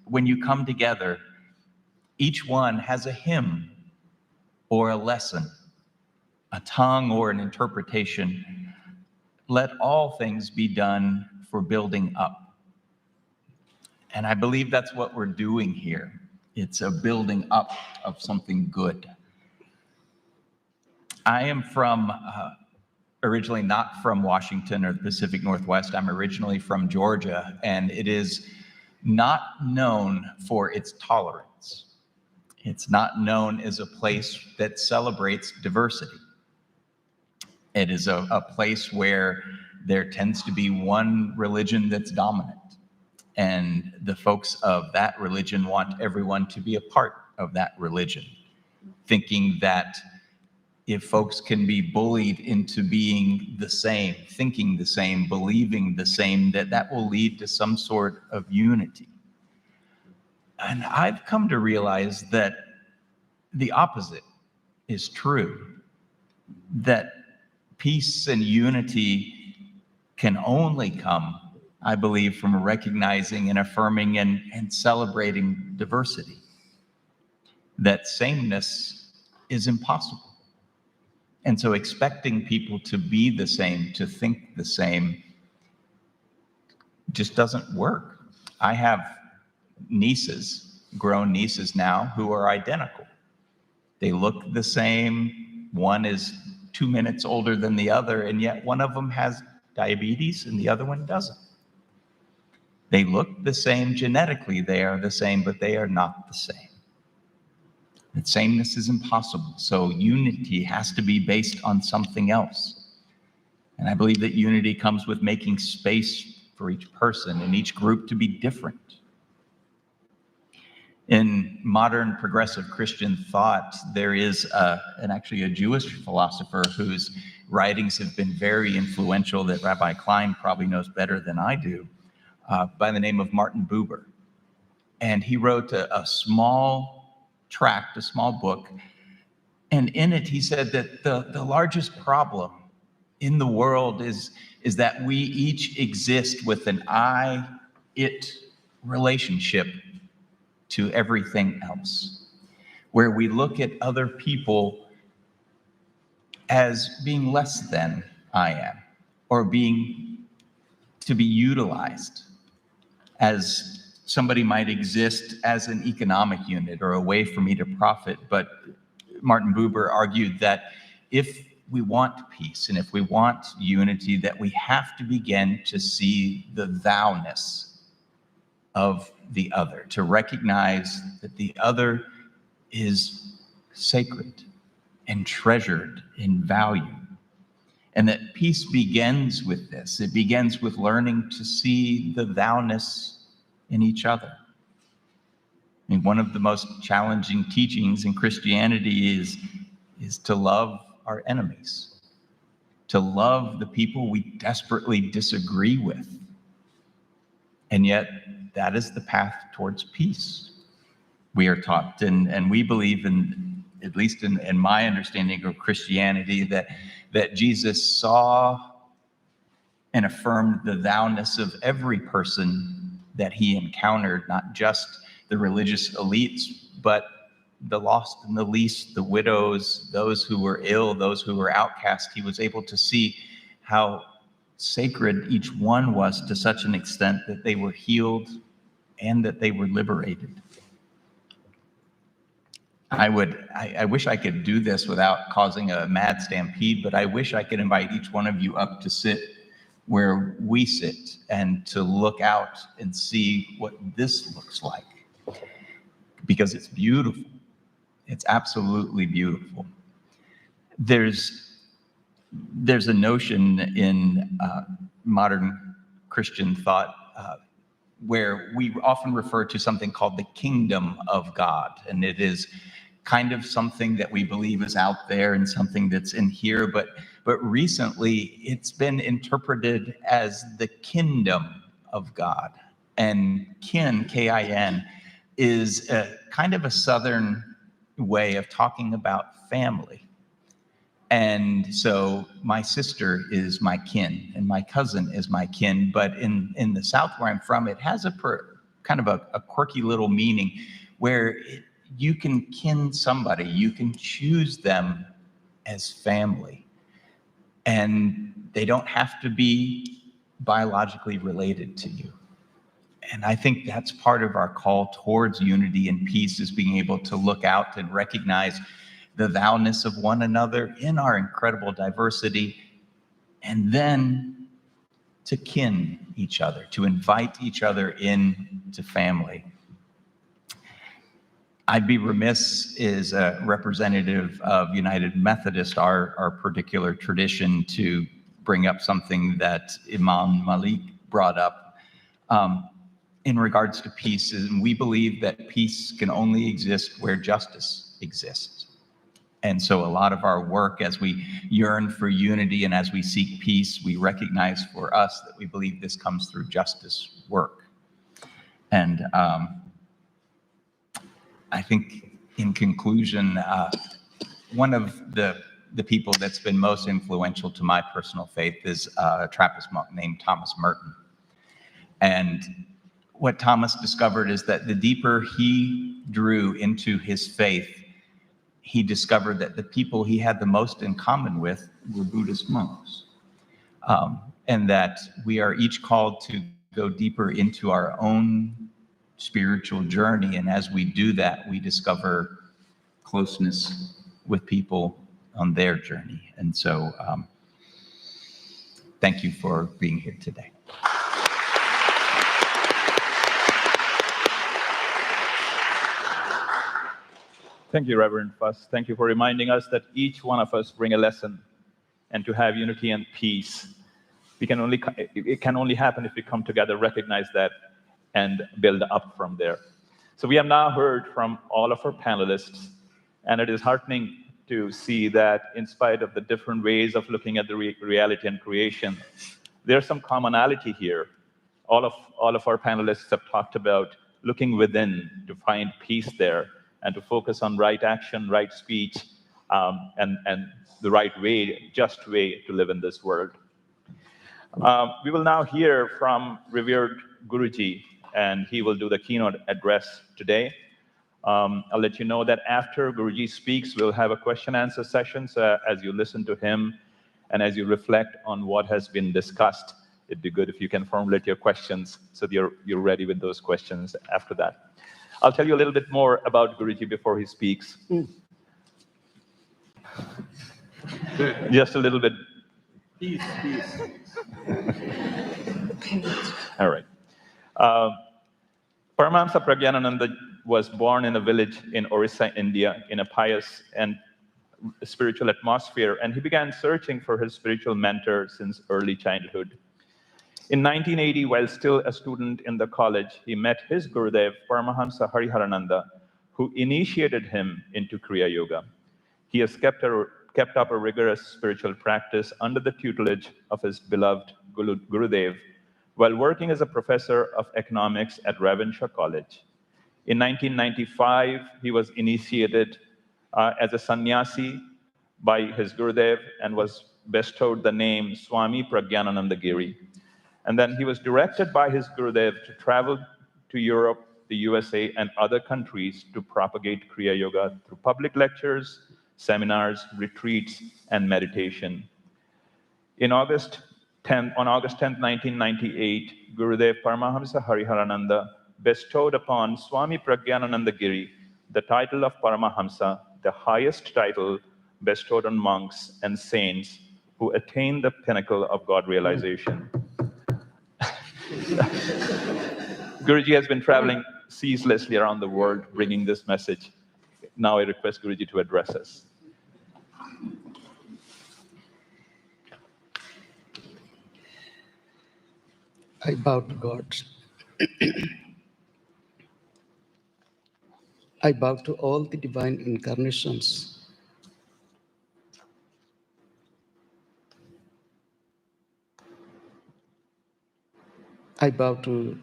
when you come together, each one has a hymn or a lesson, a tongue or an interpretation. Let all things be done for building up." And I believe that's what we're doing here. It's a building up of something good. I am originally not from Washington or the Pacific Northwest. I'm originally from Georgia, and it is not known for its tolerance. It's not known as a place that celebrates diversity. It is a place where there tends to be one religion that's dominant. And the folks of that religion want everyone to be a part of that religion, thinking that if folks can be bullied into being the same, thinking the same, believing the same, that will lead to some sort of unity. And I've come to realize that the opposite is true, that peace and unity can only come, I believe, from recognizing and affirming and celebrating diversity. That sameness is impossible. And so expecting people to be the same, to think the same, just doesn't work. I have nieces, grown nieces now, who are identical. They look the same. One is 2 minutes older than the other, and yet one of them has diabetes and the other one doesn't. They look the same genetically, they are the same, but they are not the same. That sameness is impossible. So unity has to be based on something else. And I believe that unity comes with making space for each person and each group to be different. In modern progressive Christian thought, there is actually a Jewish philosopher whose writings have been very influential that Rabbi Klein probably knows better than I do, by the name of Martin Buber. And he wrote a small tract, a small book, and in it he said that the largest problem in the world is that we each exist with an I-it relationship to everything else, where we look at other people as being less than I am, or being to be utilized, as somebody might exist as an economic unit or a way for me to profit. But Martin Buber argued that if we want peace and if we want unity, that we have to begin to see the thou-ness of the other, to recognize that the other is sacred and treasured in value. And that peace begins with this. It begins with learning to see the thou-ness in each other. I mean, one of the most challenging teachings in Christianity is to love our enemies, to love the people we desperately disagree with. And yet, that is the path towards peace, we are taught. And we believe in, at least in my understanding of Christianity, that Jesus saw and affirmed the thou-ness of every person that he encountered, not just the religious elites, but the lost and the least, the widows, those who were ill, those who were outcast. He was able to see how sacred each one was to such an extent that they were healed and that they were liberated. I wish I could do this without causing a mad stampede, but I wish I could invite each one of you up to sit where we sit and to look out and see what this looks like, because it's beautiful. It's absolutely beautiful. There's a notion in modern Christian thought where we often refer to something called the kingdom of God. And it is kind of something that we believe is out there and something that's in here, but recently it's been interpreted as the kingdom of God. And kin, K-I-N, is a kind of a Southern way of talking about family. And so my sister is my kin and my cousin is my kin, but in the South where I'm from, it has kind of a quirky little meaning where you can kin somebody, you can choose them as family, and they don't have to be biologically related to you. And I think that's part of our call towards unity and peace, is being able to look out and recognize the thou-ness of one another in our incredible diversity, and then to kin each other, to invite each other into family. I'd be remiss as a representative of United Methodist, our particular tradition, to bring up something that Imam Malik brought up in regards to peace. And we believe that peace can only exist where justice exists. And so a lot of our work, as we yearn for unity and as we seek peace, we recognize for us that we believe this comes through justice work. And I think in conclusion, one of the people that's been most influential to my personal faith is a Trappist monk named Thomas Merton. And what Thomas discovered is that the deeper he drew into his faith, he discovered that the people he had the most in common with were Buddhist monks. And that we are each called to go deeper into our own spiritual journey. And as we do that, we discover closeness with people on their journey. And so thank you for being here today. Thank you, Reverend Fuss. Thank you for reminding us that each one of us bring a lesson, and to have unity and peace, it can only happen if we come together, recognize that, and build up from there. So we have now heard from all of our panelists, and it is heartening to see that in spite of the different ways of looking at the reality and creation, there's some commonality here. All of our panelists have talked about looking within to find peace there, and to focus on right action, right speech, and the right way, just way to live in this world. We will now hear from revered Guruji, and he will do the keynote address today. I'll let you know that after Guruji speaks, we'll have a question-answer session. So as you listen to him and as you reflect on what has been discussed, it'd be good if you can formulate your questions so that you're ready with those questions after that. I'll tell you a little bit more about Guruji before he speaks. Just a little bit. Peace. All right. Paramahamsa Pragyanananda was born in a village in Orissa, India, in a pious and spiritual atmosphere, and he began searching for his spiritual mentor since early childhood. In 1980, while still a student in the college, he met his Gurudev, Paramahamsa Hariharananda, who initiated him into Kriya Yoga. He has kept up a rigorous spiritual practice under the tutelage of his beloved Gurudev, while working as a professor of economics at Ravenshaw College. In 1995, he was initiated as a sannyasi by his Gurudev and was bestowed the name Swami Pragyanananda Giri. And then he was directed by his Gurudev to travel to Europe, the USA, and other countries to propagate Kriya Yoga through public lectures, seminars, retreats, and meditation. On August 10, 1998, Gurudev Paramahamsa Hariharananda bestowed upon Swami Pragyanananda Giri the title of Paramahamsa, the highest title bestowed on monks and saints who attain the pinnacle of God realization. Guruji has been traveling ceaselessly around the world bringing this message. Now I request Guruji to address us. I bow to God. I bow to all the divine incarnations. I bow to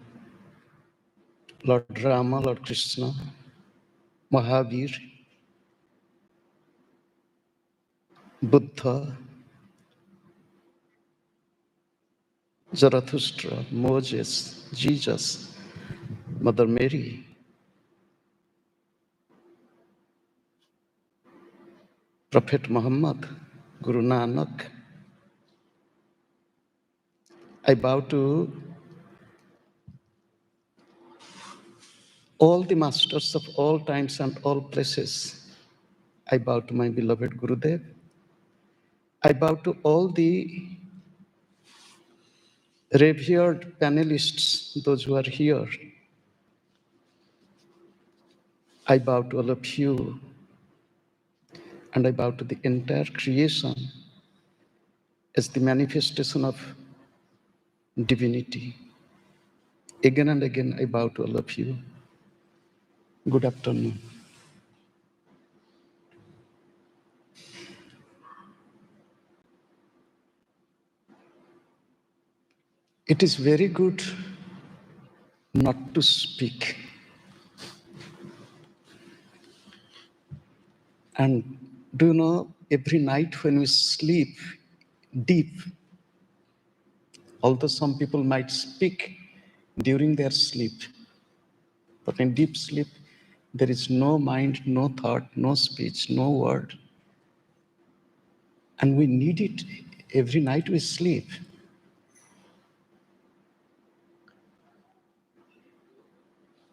Lord Rama, Lord Krishna, Mahavir, Buddha, Zarathustra, Moses, Jesus, Mother Mary, Prophet Muhammad, Guru Nanak. I bow to all the masters of all times and all places. I bow to my beloved Gurudev. I bow to all the revered panelists, those who are here. I bow to all of you, and I bow to the entire creation as the manifestation of divinity. Again and again, I bow to all of you. Good afternoon. It is very good not to speak. And do you know, every night when we sleep deep, although some people might speak during their sleep, but in deep sleep, there is no mind, no thought, no speech, no word. And we need it every night we sleep.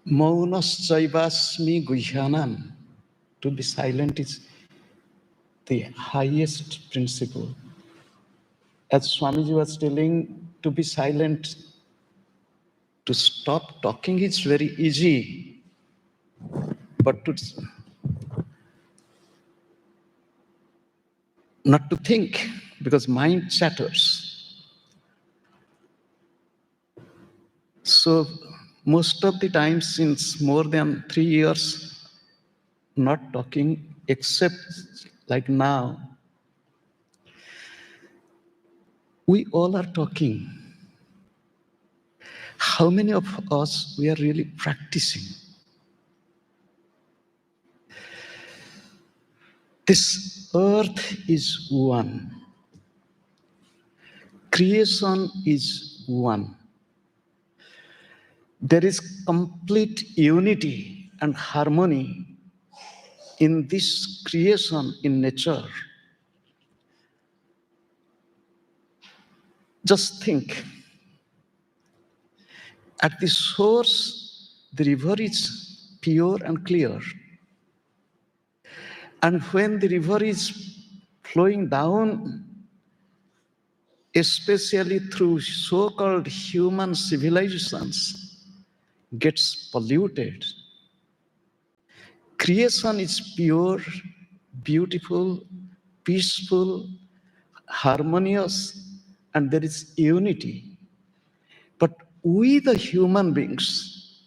Maunas chaivasmi guhyanam. To be silent is the highest principle. As Swamiji was telling, to be silent, to stop talking is very easy, but to not to think, because mind chatters. So most of the time, since more than 3 years, not talking, except like now, we all are talking. How many of us we are really practicing? This earth is one. Creation is one. There is complete unity and harmony in this creation, in nature. Just think, at the source, the river is pure and clear. And when the river is flowing down, especially through so-called human civilizations, gets polluted. Creation is pure, beautiful, peaceful, harmonious, and there is unity. we the human beings,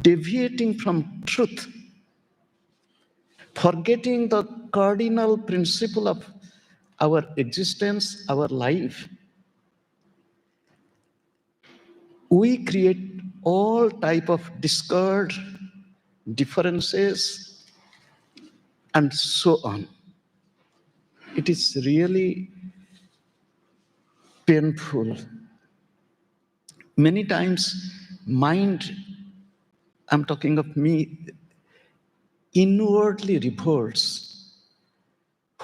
deviating from truth, forgetting the cardinal principle of our existence, our life, we create all type of discord, differences, and so on. It is really painful. Many times, mind, I'm talking of me, inwardly revolts.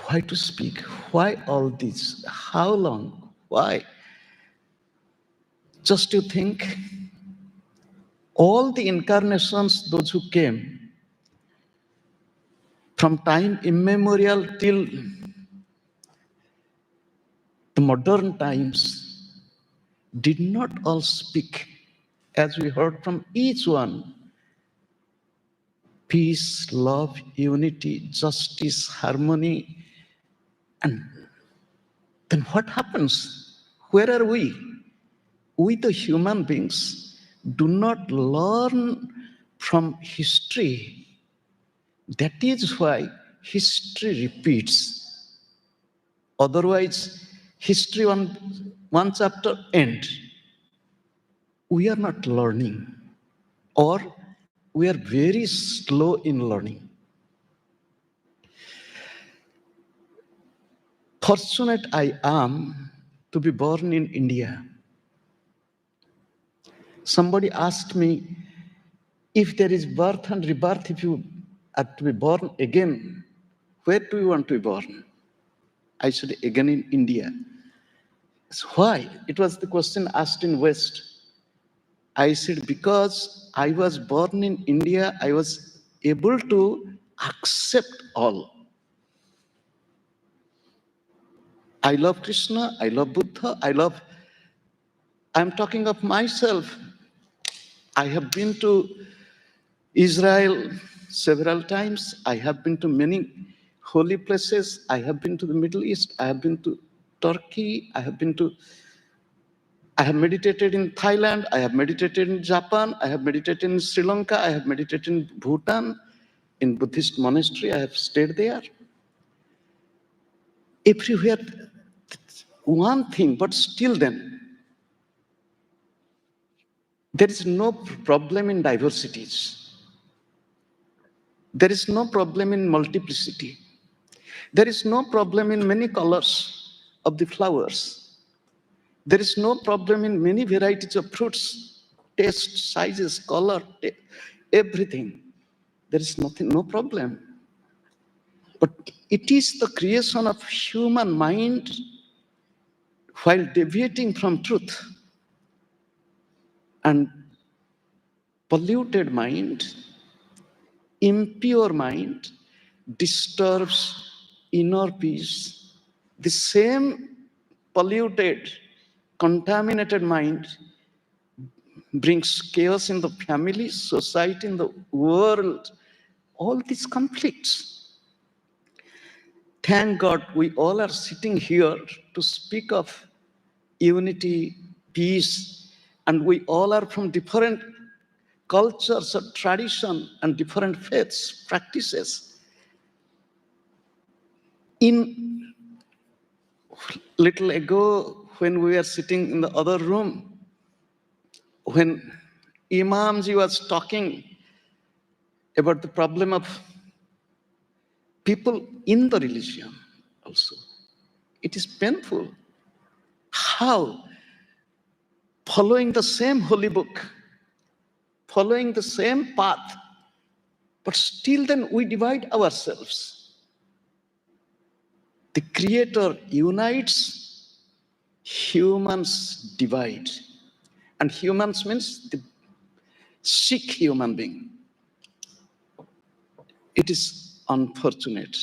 Why to speak? Why all this? How long? Why? Just to think, all the incarnations, those who came, from time immemorial till the modern times, did not all speak, as we heard from each one, peace, love, unity, justice, harmony. And then what happens? Where are we? We, the human beings, do not learn from history. That is why history repeats. Otherwise, history one chapter end. We are not learning, or we are very slow in learning. Fortunate I am to be born in India. Somebody asked me, if there is birth and rebirth, if you are to be born again, where do you want to be born? I said, again in India. So why? It was the question asked in West. I said, because I was born in India, I was able to accept all. I love Krishna, I love Buddha, I'm talking of myself. I have been to Israel several times. I have been to many holy places. I have been to the Middle East. I have been to Turkey. I have meditated in Thailand. I have meditated in Japan. I have meditated in Sri Lanka. I have meditated in Bhutan, in Buddhist monastery. I have stayed there. Everywhere, one thing, but still then, there is no problem in diversities. There is no problem in multiplicity. There is no problem in many colors of the flowers. There is no problem in many varieties of fruits, taste, sizes, color, everything. There is nothing, no problem. But it is the creation of human mind while deviating from truth, and polluted mind, impure mind, disturbs inner peace. The same polluted, contaminated mind brings chaos in the family, society, in the world, all these conflicts. Thank God we all are sitting here to speak of unity, peace, and we all are from different cultures or tradition and different faiths, practices. In little ago, when we were sitting in the other room, when Imamji was talking about the problem of people in the religion also, it is painful how following the same holy book, following the same path, but still then we divide ourselves. The Creator unites, humans divide. And humans means the sick human being. It is unfortunate.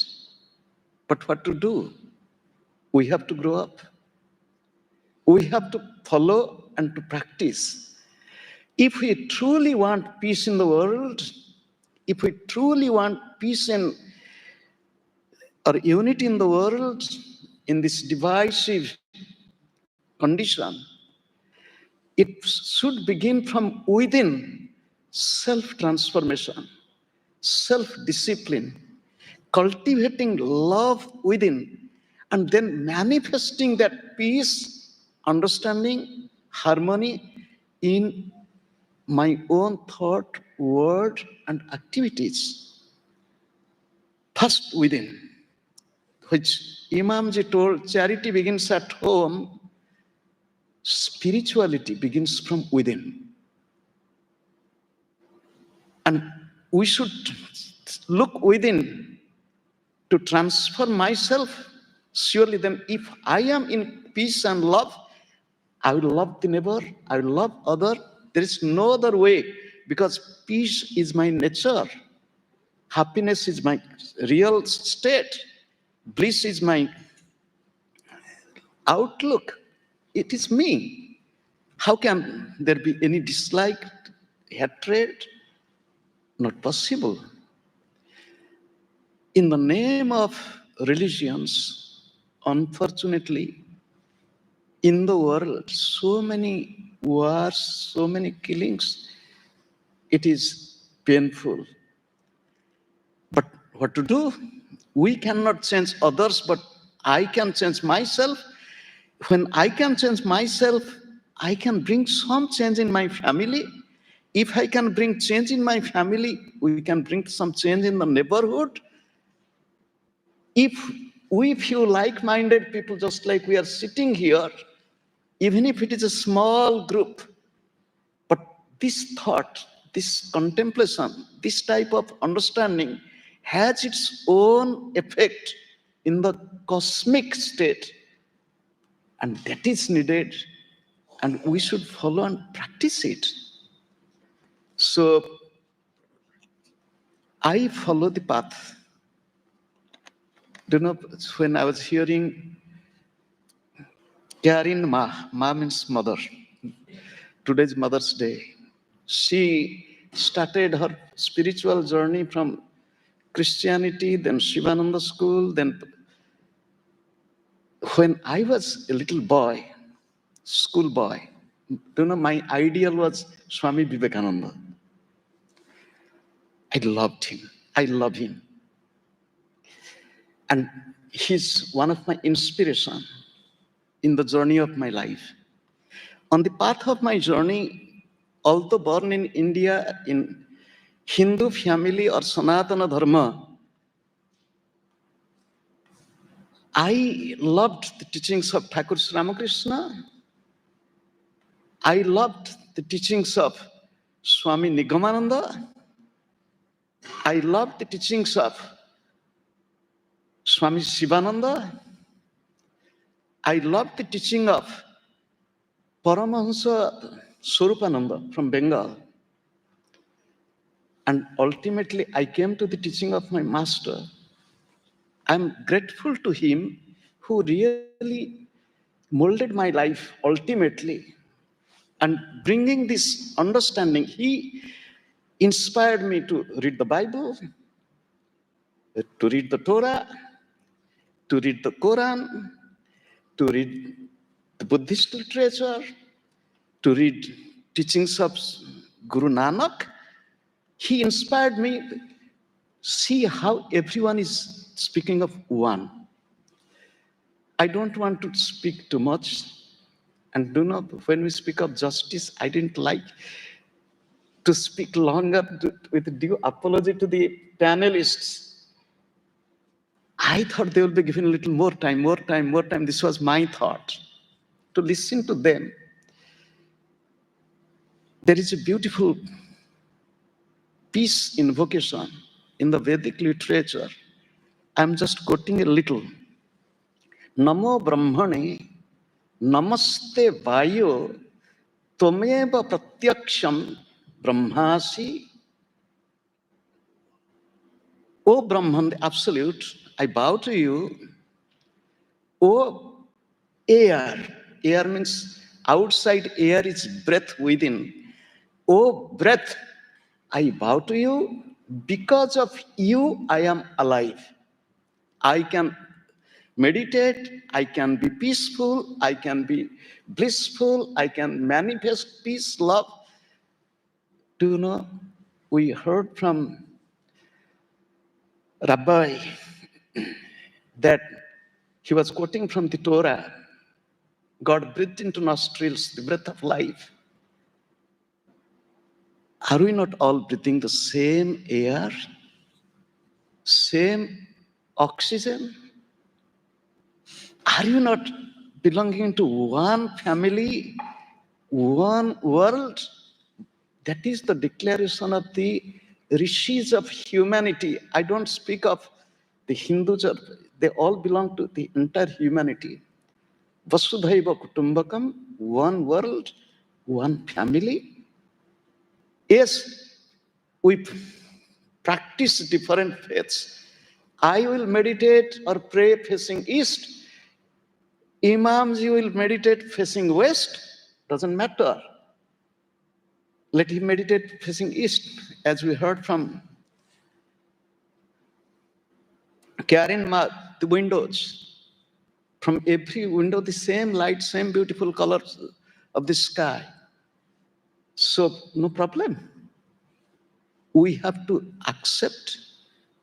But what to do? We have to grow up. We have to follow and to practice. If we truly want peace in the world, if we truly want peace in or unity in the world, in this divisive condition, It should begin from within, self-transformation, self-discipline, cultivating love within, and then manifesting that peace, understanding, harmony in my own thought, word, and activities. First within, which Imamji told, charity begins at home, spirituality begins from within. And we should look within to transform myself. Surely then, if I am in peace and love, I will love the neighbor, I will love other. There is no other way, because peace is my nature. Happiness is my real state. Bliss is my outlook. It is me. How can there be any dislike, hatred? Not possible. In the name of religions, unfortunately, in the world, so many wars, so many killings, it is painful. But what to do? We cannot change others, but I can change myself. When I can change myself, I can bring some change in my family. If I can bring change in my family, we can bring some change in the neighborhood. If we few like-minded people, just like we are sitting here, even if it is a small group, but this thought, this contemplation, this type of understanding has its own effect in the cosmic state, and that is needed, and we should follow and practice it. So I follow the path. Do you know, when I was hearing Karen Ma means mother. Today's Mother's Day. She started her spiritual journey from Christianity, then Shivananda school, then when I was a little boy, school boy, do you know, my ideal was Swami Vivekananda. I loved him. I love him. And he's one of my inspiration in the journey of my life. On the path of my journey, although born in India in Hindu family or Sanatana Dharma, I loved the teachings of Thakur Sri Ramakrishna. I loved the teachings of Swami Nigamananda. I loved the teachings of Swami Shivananda. I loved the teaching of Paramahansa Swarupananda from Bengal. And ultimately, I came to the teaching of my master. I'm grateful to him who really molded my life ultimately. And bringing this understanding, he inspired me to read the Bible, to read the Torah, to read the Quran, to read the Buddhist literature, to read teachings of Guru Nanak. He inspired me. See how everyone is speaking of one. I don't want to speak too much. And do not, when we speak of justice, I didn't like to speak longer with due apology to the panelists. I thought they will be given a little more time, more time, more time. This was my thought, to listen to them. There is a beautiful peace invocation in the Vedic literature. I'm just quoting a little. Namo Brahmane, Namaste Vayo, Tvameva Pratyaksham Brahmasi. O Brahman, the Absolute, I bow to you. O air, air means outside air is breath within. O breath, I bow to you. Because of you, I am alive. I can meditate, I can be peaceful, I can be blissful, I can manifest peace, love. Do you know, we heard from Rabbi that he was quoting from the Torah. God breathed into nostrils the breath of life. Are we not all breathing the same air, same oxygen? Are you not belonging to one family, one world? That is the declaration of the rishis of humanity. I don't speak of the Hindus, they all belong to the entire humanity. Vasudhaiva Kutumbakam, one world, one family. Yes, we practice different faiths. I will meditate or pray facing east. Imams, you will meditate facing west. Doesn't matter. Let him meditate facing east, as we heard from Karen Ma, the windows. From every window, the same light, same beautiful colors of the sky. So, no problem. We have to accept,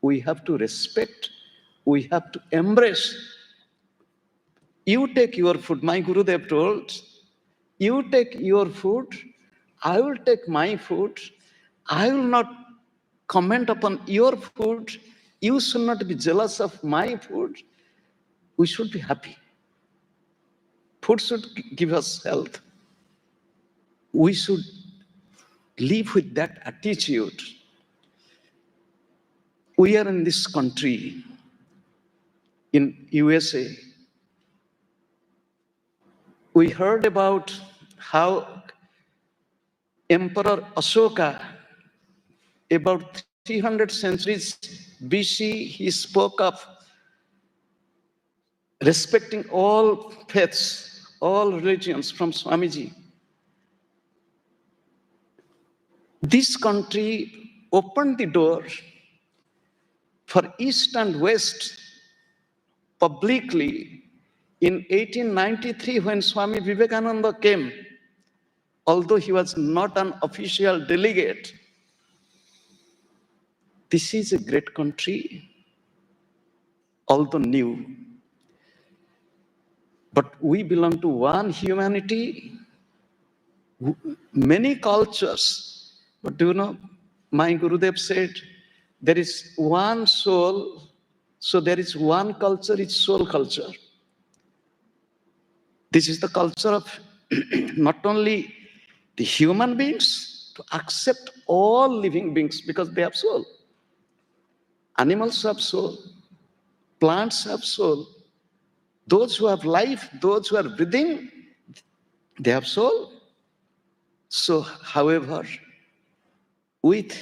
we have to respect, we have to embrace. You take your food, my Gurudev told, you take your food, I will take my food. I will not comment upon your food. You should not be jealous of my food. We should be happy. Food should give us health. We should live with that attitude. We are in this country, in USA. We heard about how Emperor Ashoka, about 300 centuries BC, he spoke of respecting all faiths, all religions from Swamiji. This country opened the door for East and West publicly in 1893 when Swami Vivekananda came. Although he was not an official delegate, this is a great country, although new. But we belong to one humanity, many cultures. But do you know, my Gurudev said, there is one soul, so there is one culture, it's soul culture. This is the culture of not only the human beings, to accept all living beings because they have soul. Animals have soul, plants have soul. Those who have life, those who are breathing, they have soul. So, however, with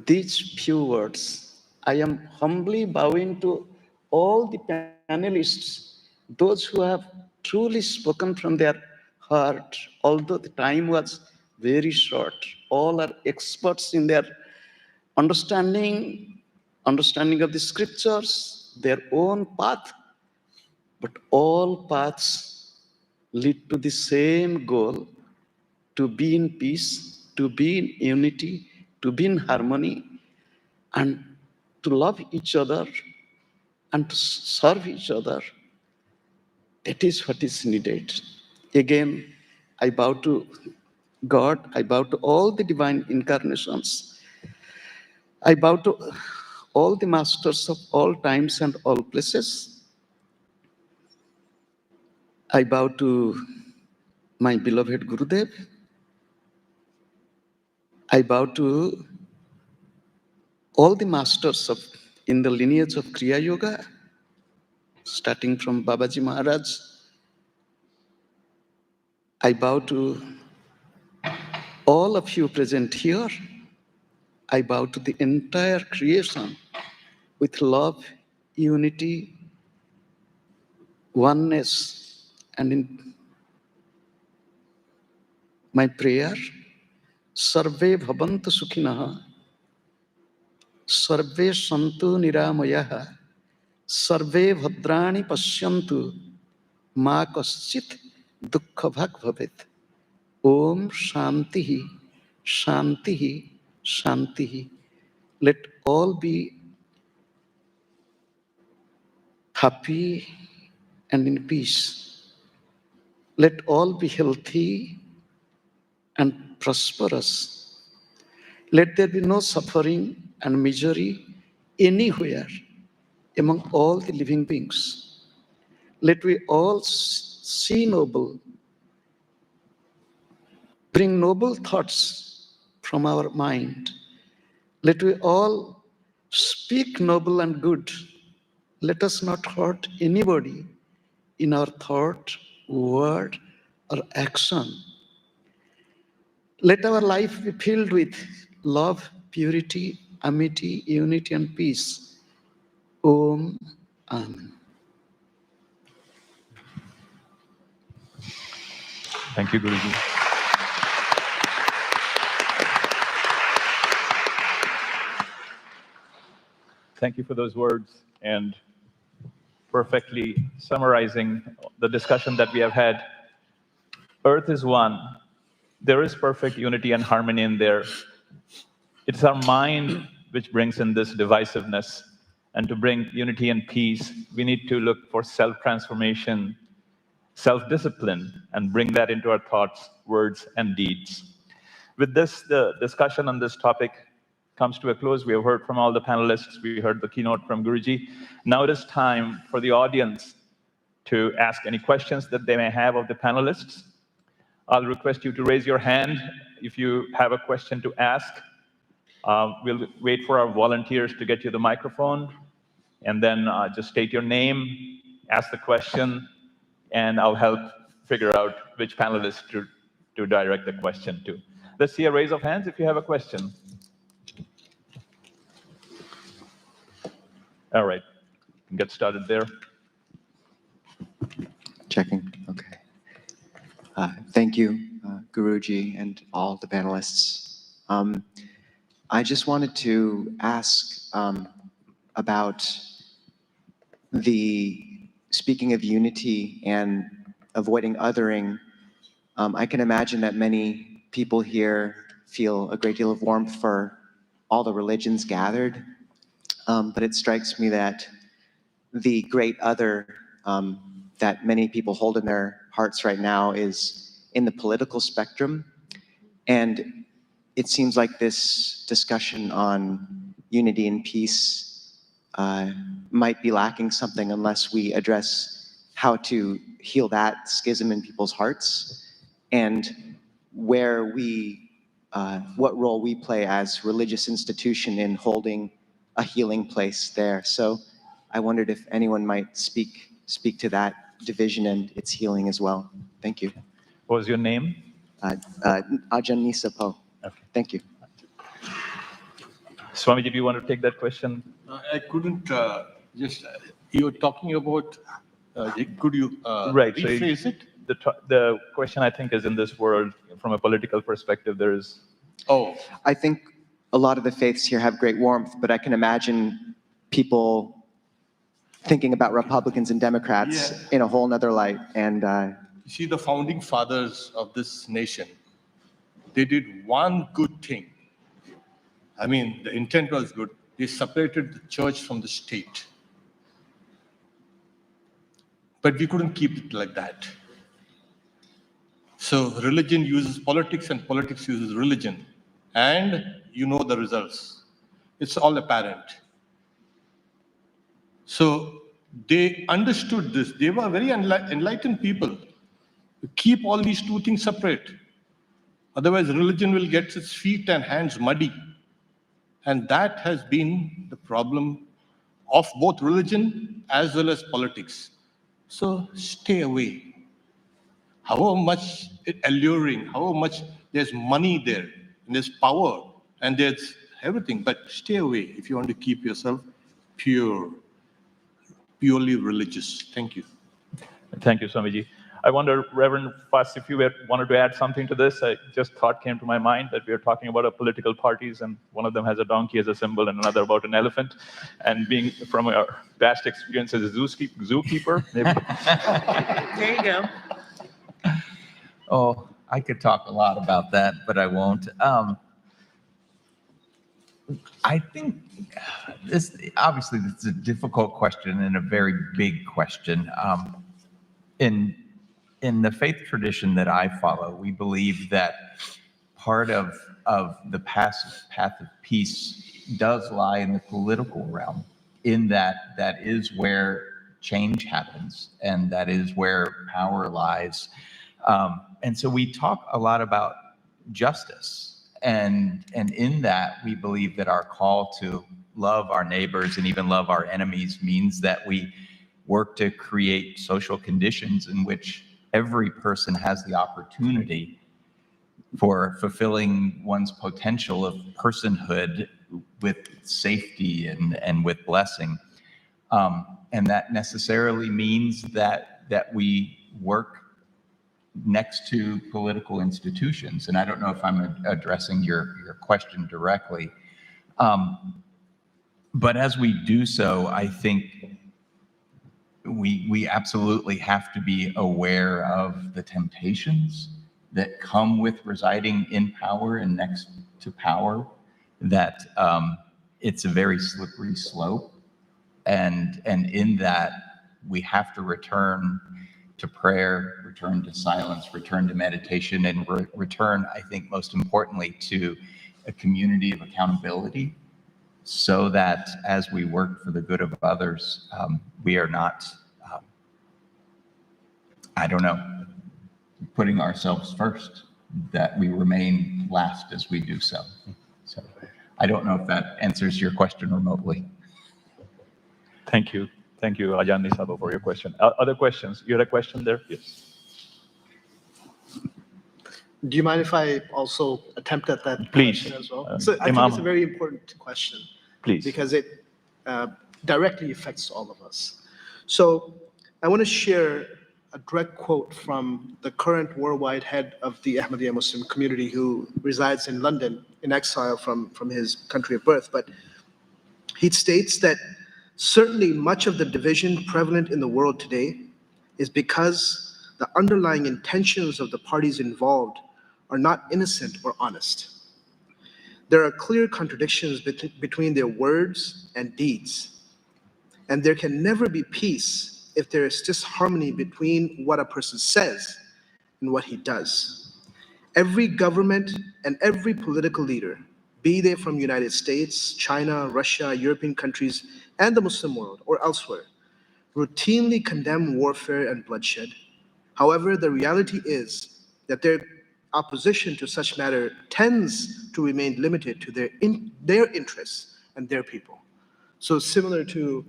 these few words, I am humbly bowing to all the panelists, those who have truly spoken from their heart, although the time was very short. All are experts in their understanding of the scriptures, their own path, but all paths lead to the same goal, to be in peace, to be in unity, to be in harmony, and to love each other and to serve each other. That is what is needed. Again, I bow to God, I bow to all the divine incarnations. I bow to all the masters of all times and all places. I bow to my beloved Gurudev. I bow to all the masters in the lineage of Kriya Yoga, starting from Babaji Maharaj. I bow to all of you present here. I bow to the entire creation with love, unity, oneness, and in my prayer, Sarve Bhavantu Sukhinaha, Sarve Santu Niramayah, Sarve bhadrani pashyantu ma kaschit dukkha bhag bhavet. Om Shantihi, Shantihi, Shantihi. Let all be happy and in peace. Let all be healthy and prosperous. Let there be no suffering and misery anywhere among all the living beings. Let we all see noble, bring noble thoughts from our mind. Let we all speak noble and good. Let us not hurt anybody in our thought, word, or action. Let our life be filled with love, purity, amity, unity, and peace. Om. Amen. Thank you, Guruji. Thank you for those words and perfectly summarizing the discussion that we have had. Earth is one. There is perfect unity and harmony in there. It's our mind which brings in this divisiveness. And to bring unity and peace, we need to look for self-transformation, self-discipline, and bring that into our thoughts, words, and deeds. With this, the discussion on this topic comes to a close. We have heard from all the panelists. We heard the keynote from Guruji. Now it is time for the audience to ask any questions that they may have of the panelists. I'll request you to raise your hand if you have a question to ask. We'll wait for our volunteers to get you the microphone, and then just state your name, ask the question, and I'll help figure out which panelist to direct the question to. Let's see a raise of hands if you have a question. All right, get started there. Checking, okay. Thank you, Guruji, and all the panelists. I just wanted to ask about speaking of unity and avoiding othering. I can imagine that many people here feel a great deal of warmth for all the religions gathered, but it strikes me that the great other that many people hold in their hearts right now is in the political spectrum. And it seems like this discussion on unity and peace might be lacking something unless we address how to heal that schism in people's hearts and where what role we play as religious institution in holding a healing place there. So I wondered if anyone might speak to that division and its healing as well. Thank you. What was your name? Ajahn Nisapo. Okay. Thank you. Swamiji, do you want to take that question? I couldn't you were talking about, could you Right, rephrase it? The question, I think, is in this world, from a political perspective, there is... Oh, I think a lot of the faiths here have great warmth, but I can imagine people thinking about Republicans and Democrats in a whole nother light. And see, the founding fathers of this nation, they did one good thing. I mean, the intent was good. They separated the church from the state. But we couldn't keep it like that. So religion uses politics and politics uses religion. And you know the results. It's all apparent. So they understood this. They were very enlightened people. Keep all these two things separate. Otherwise, religion will get its feet and hands muddy. And that has been the problem of both religion as well as politics. So stay away. However much alluring, however much there's money there, and there's power, and there's everything, but stay away if you want to keep yourself purely religious. Thank you. Thank you, Swamiji. I wonder, Reverend Fuss, if you wanted to add something to this. I just thought came to my mind that we are talking about political parties, and one of them has a donkey as a symbol, and another about an elephant. And being from our past experience as a zookeeper, maybe. There you go. Oh, I could talk a lot about that, but I won't. I think this is a difficult question and a very big question. In the faith tradition that I follow, we believe that part of the path of peace does lie in the political realm, in that is where change happens, and that is where power lies. And so we talk a lot about justice. And in that, we believe that our call to love our neighbors and even love our enemies means that we work to create social conditions in which every person has the opportunity for fulfilling one's potential of personhood with safety and with blessing. And that necessarily means that we work next to political institutions. And I don't know if I'm addressing your question directly. But as we do so, I think we absolutely have to be aware of the temptations that come with residing in power and next to power, that it's a very slippery slope. And in that, we have to return to prayer, return to silence, return to meditation, and return, I think, most importantly, to a community of accountability, so that as we work for the good of others, we are not, putting ourselves first, that we remain last as we do so. So I don't know if that answers your question remotely. Thank you. Thank you, Ajahn Nisaba, for your question. Other questions? You had a question there? Yes. Do you mind if I also attempt at that Please. question as well? So I think it's a very important question. Please. Because it directly affects all of us. So I want to share a direct quote from the current worldwide head of the Ahmadiyya Muslim community, who resides in London in exile from his country of birth. But he states that certainly much of the division prevalent in the world today is because the underlying intentions of the parties involved are not innocent or honest. There are clear contradictions between their words and deeds, and there can never be peace if there is disharmony between what a person says and what he does. Every government and every political leader, be they from the United States, China, Russia, European countries, and the Muslim world or elsewhere, routinely condemn warfare and bloodshed. However, the reality is that their opposition to such matter tends to remain limited to their interests and their people. So similar to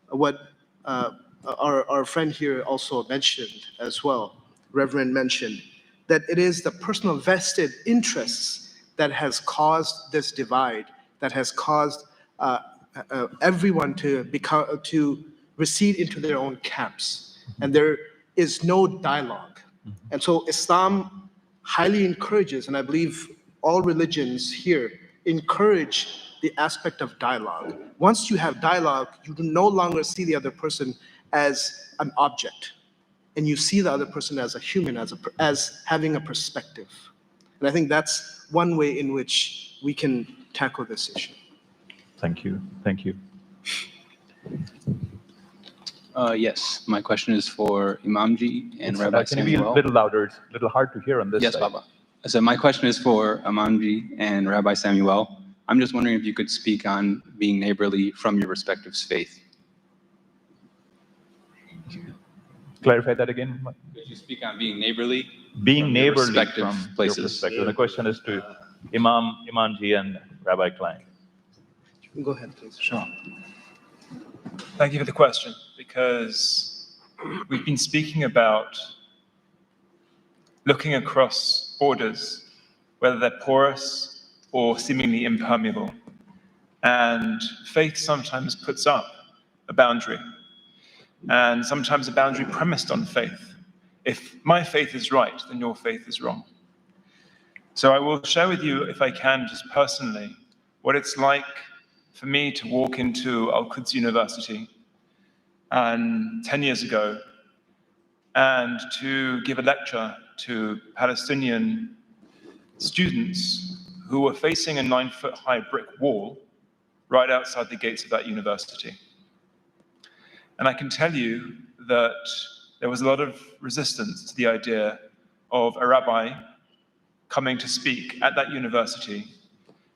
what our friend here also mentioned as well, Reverend mentioned, that it is the personal vested interests that has caused this divide, that has caused everyone to recede into their own camps, and there is no dialogue. And so Islam highly encourages, and I believe all religions here encourage the aspect of dialogue. Once you have dialogue, you do no longer see the other person as an object, and you see the other person as a human, as having a perspective. And I think that's one way in which we can tackle this issue. Thank you. Thank you. Yes, my question is for Imamji and Rabbi Samuel. Can you be a little louder? It's a little hard to hear on this Yes, side. Baba. So my question is for Imamji and Rabbi Samuel. I'm just wondering if you could speak on being neighborly from your respective faith. Clarify that again. Could you speak on being neighborly? Being neighborly respective from places. your perspective. And the question is to Imamji and Rabbi Klein. Go ahead, please. Sure. Thank you for the question, because we've been speaking about looking across borders, whether they're porous or seemingly impermeable. And faith sometimes puts up a boundary, and sometimes a boundary premised on faith. If my faith is right, then your faith is wrong. So I will share with you, if I can, just personally, what it's like for me to walk into Al-Quds University and 10 years ago and to give a lecture to Palestinian students who were facing a 9-foot-high brick wall right outside the gates of that university. And I can tell you that there was a lot of resistance to the idea of a rabbi coming to speak at that university.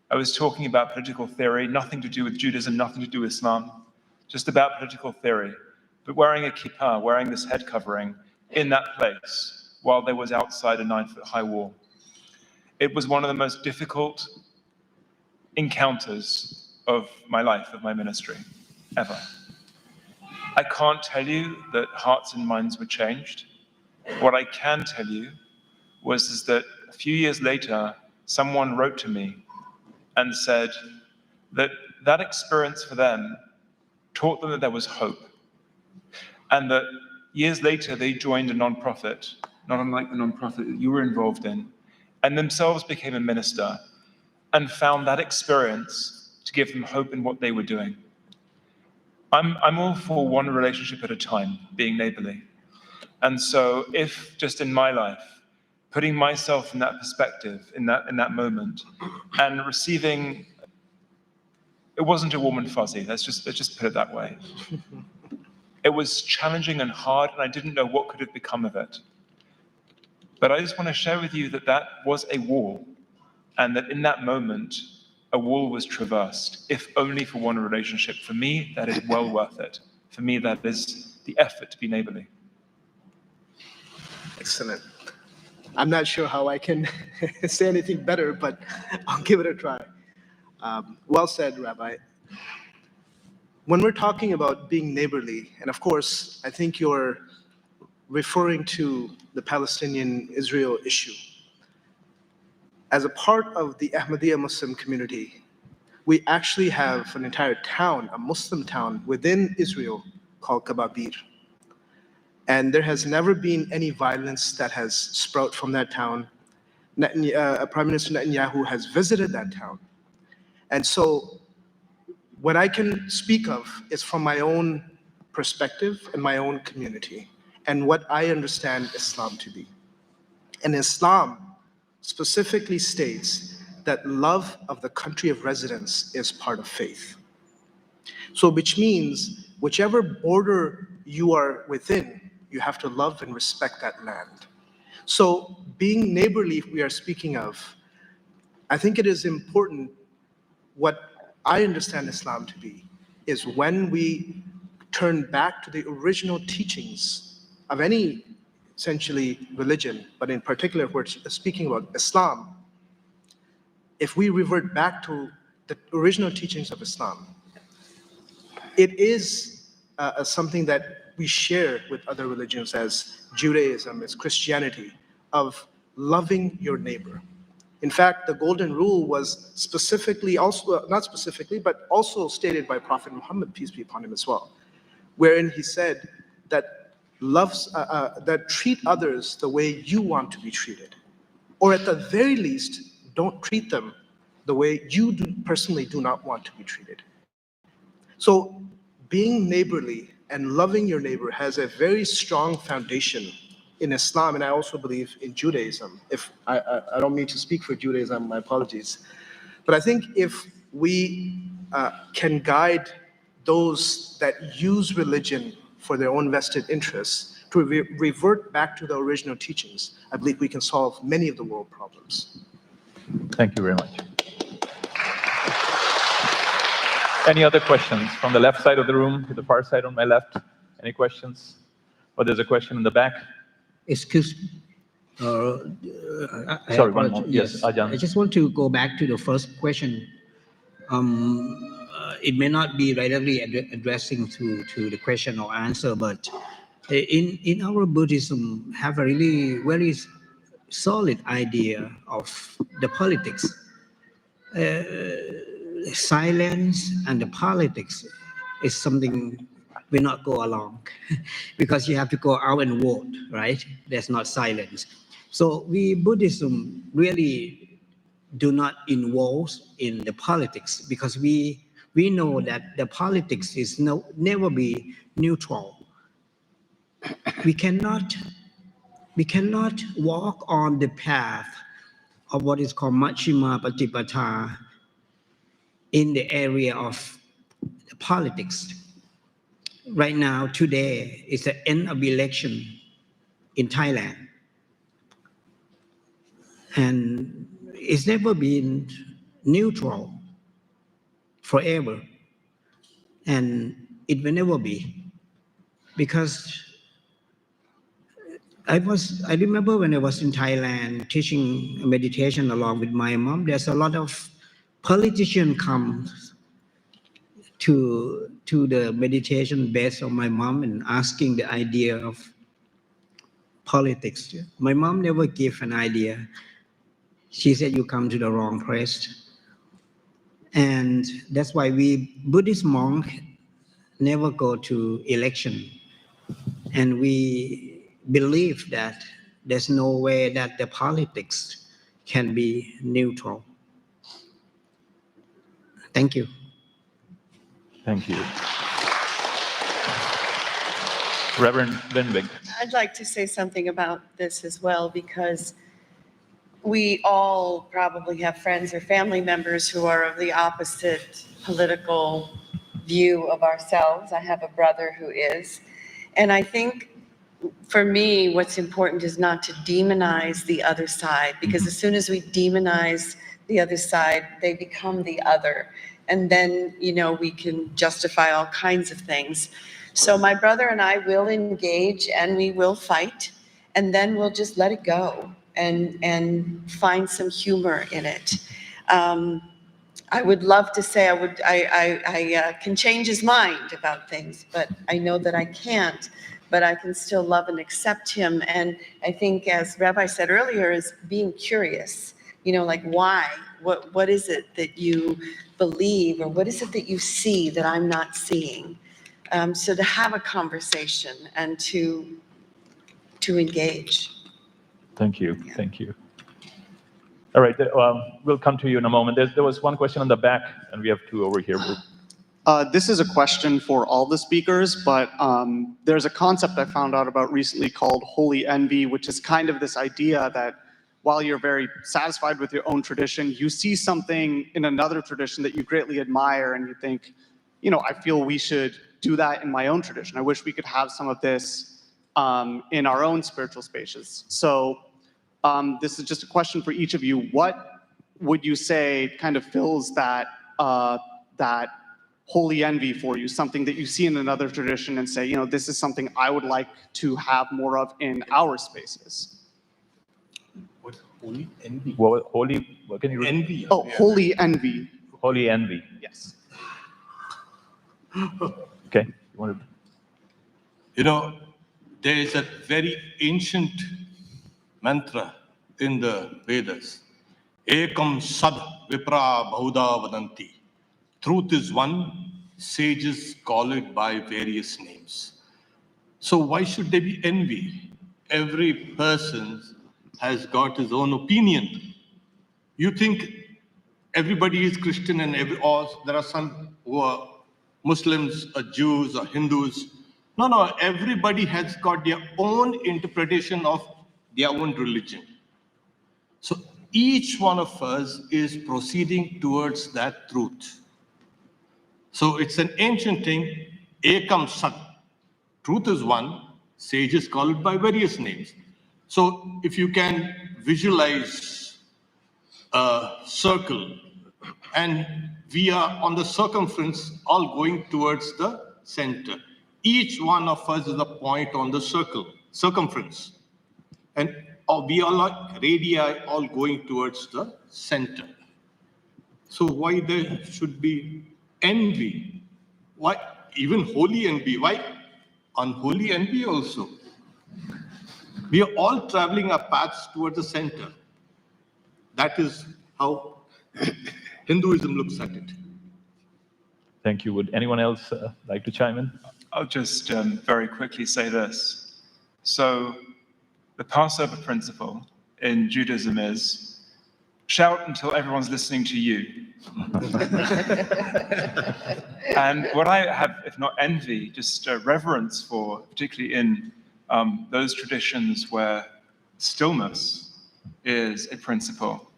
I was talking about political theory, nothing to do with Judaism, nothing to do with Islam, just about political theory, but wearing a kippah, wearing this head covering in that place while there was outside a 9-foot-high wall. It was one of the most difficult encounters of my life, of my ministry, ever. I can't tell you that hearts and minds were changed. What I can tell you is that a few years later, someone wrote to me and said that that experience for them taught them that there was hope. And that years later, they joined a nonprofit, not unlike the nonprofit that you were involved in, and themselves became a minister and found that experience to give them hope in what they were doing. I'm all for one relationship at a time, being neighborly. And so if just in my life, putting myself in that perspective, in that moment, and receiving, it wasn't a warm and fuzzy, let's just put it that way. It was challenging and hard, and I didn't know what could have become of it. But I just want to share with you that that was a wall, and that in that moment, a wall was traversed, if only for one relationship. For me, that is well worth it. For me, that is the effort to be neighborly. Excellent. I'm not sure how I can say anything better, but I'll give it a try. Well said, Rabbi. When we're talking about being neighborly, and of course, I think you're referring to the Palestinian-Israel issue. As a part of the Ahmadiyya Muslim community, we actually have an entire town, a Muslim town within Israel called Kababir. And there has never been any violence that has sprouted from that town. Prime Minister Netanyahu has visited that town. And so what I can speak of is from my own perspective and my own community and what I understand Islam to be. And Islam specifically states that love of the country of residence is part of faith. So which means whichever border you are within, you have to love and respect that land. So being neighborly, we are speaking of, I think it is important, what I understand Islam to be, is when we turn back to the original teachings of any essentially religion, but in particular, if we're speaking about Islam, if we revert back to the original teachings of Islam, it is something that we share with other religions as Judaism, as Christianity, of loving your neighbor. In fact, the golden rule was specifically also, not specifically, but also stated by Prophet Muhammad, peace be upon him as well, wherein he said that that treat others the way you want to be treated, or at the very least, don't treat them the way you personally do not want to be treated. So being neighborly and loving your neighbor has a very strong foundation in Islam, and I also believe in Judaism. If I don't mean to speak for Judaism, my apologies. But I think if we can guide those that use religion for their own vested interests to revert back to the original teachings, I believe we can solve many of the world problems. Thank you very much. Any other questions from the left side of the room to the far side on my left? Any questions? Oh, there's a question in the back. Excuse me. Sorry, one more. Yes, Ajahn. I just want to go back to the first question. It may not be directly addressing to the question or answer, but in our Buddhism have a really very solid idea of the politics. Silence and the politics is something will not go along because you have to go out and vote, right? That's not silence. So we Buddhism really do not involve in the politics because we know that the politics is never be neutral. We cannot walk on the path of what is called Majjhima Patipata in the area of politics. Right now, today, is the end of election in Thailand. And it's never been neutral forever. And it will never be. Because I remember when I was in Thailand teaching meditation along with my mom, there's a lot of politicians come to the meditation based on my mom and asking the idea of politics. My mom never gave an idea. She said, you come to the wrong place. And that's why we Buddhist monks never go to election. And we believe that there's no way that the politics can be neutral. Thank you. Thank you. Reverend Lindvik. I'd like to say something about this as well, because we all probably have friends or family members who are of the opposite political view of ourselves. I have a brother who is. And I think for me, what's important is not to demonize the other side, because as soon as we demonize the other side, they become the other. And then, we can justify all kinds of things. So my brother and I will engage and we will fight, and then we'll just let it go and find some humor in it. I would love to say I can change his mind about things, but I know that I can't. But I can still love and accept him. And I think, as Rabbi said earlier, is being curious, like why? What is it that you believe, or what is it that you see that I'm not seeing? So to have a conversation and to engage. Thank you. Thank you. All right, we'll come to you in a moment. There was one question on the back, and we have two over here. This is a question for all the speakers, but there's a concept I found out about recently called holy envy, which is kind of this idea that while you're very satisfied with your own tradition, you see something in another tradition that you greatly admire, and you think, I feel we should do that in my own tradition. I wish we could have some of this in our own spiritual spaces. So this is just a question for each of you. What would you say kind of fills that holy envy for you, something that you see in another tradition and say, this is something I would like to have more of in our spaces? What holy envy? What can you repeat? Envy. Oh, holy envy. Holy envy. Yes. Okay. You want to? There is a very ancient mantra in the Vedas. Ekam sad vipra bahuda vadanti. Truth is one, sages call it by various names. So why should there be envy? Every person has got his own opinion. You think everybody is Christian or there are some who are Muslims or Jews or Hindus. No, everybody has got their own interpretation of their own religion. So each one of us is proceeding towards that truth. So it's an ancient thing, ekam sat. Truth is one, sages call it by various names. So if you can visualize a circle, and we are on the circumference all going towards the center. Each one of us is a point on the circumference. And we are like radii all going towards the center. So why there should be envy? Why even holy envy? Why unholy envy also? We are all traveling our paths towards the center. That is how Hinduism looks at it. Thank you. Would anyone else like to chime in? I'll just very quickly say this. So the Passover principle in Judaism is shout until everyone's listening to you. And what I have, if not envy, just reverence for, particularly in those traditions where stillness is a principle,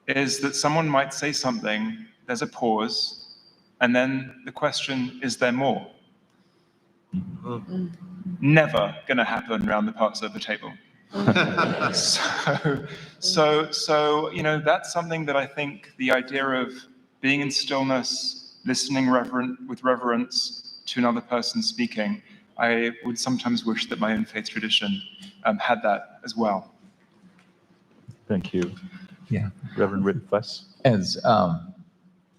is that someone might say something, there's a pause, and then the question, is there more? Never going to happen around the Passover table. So, you know, that's something that I think the idea of being in stillness, listening with reverence to another person speaking, I would sometimes wish that my own faith tradition had that as well. Thank you. Yeah. Reverend Whitfuss. As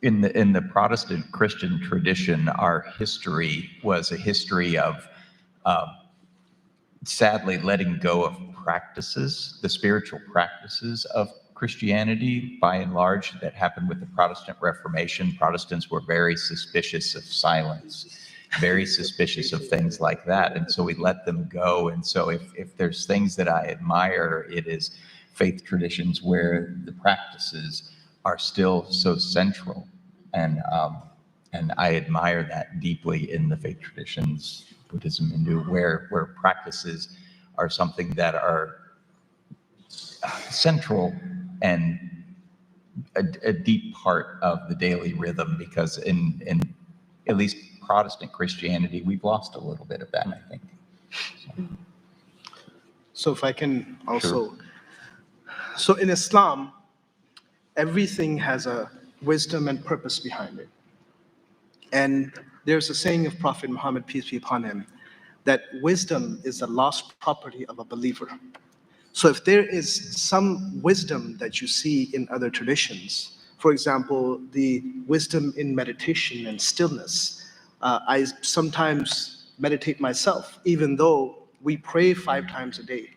in the Protestant Christian tradition, our history was a history of sadly letting go of practices, the spiritual practices of Christianity, by and large, that happened with the Protestant Reformation. Protestants were very suspicious of silence, very suspicious of things like that, and so we let them go. And so if there's things that I admire, it is faith traditions where the practices are still so central, and I admire that deeply in the faith traditions, Buddhism, Hindu, where practices are something that are central and a deep part of the daily rhythm, because in at least Protestant Christianity, we've lost a little bit of that, I think. So if I can also, so in Islam, everything has a wisdom and purpose behind it. And there's a saying of Prophet Muhammad, peace be upon him, that wisdom is the lost property of a believer. So if there is some wisdom that you see in other traditions, for example, the wisdom in meditation and stillness, I sometimes meditate myself, even though we pray 5 times a day.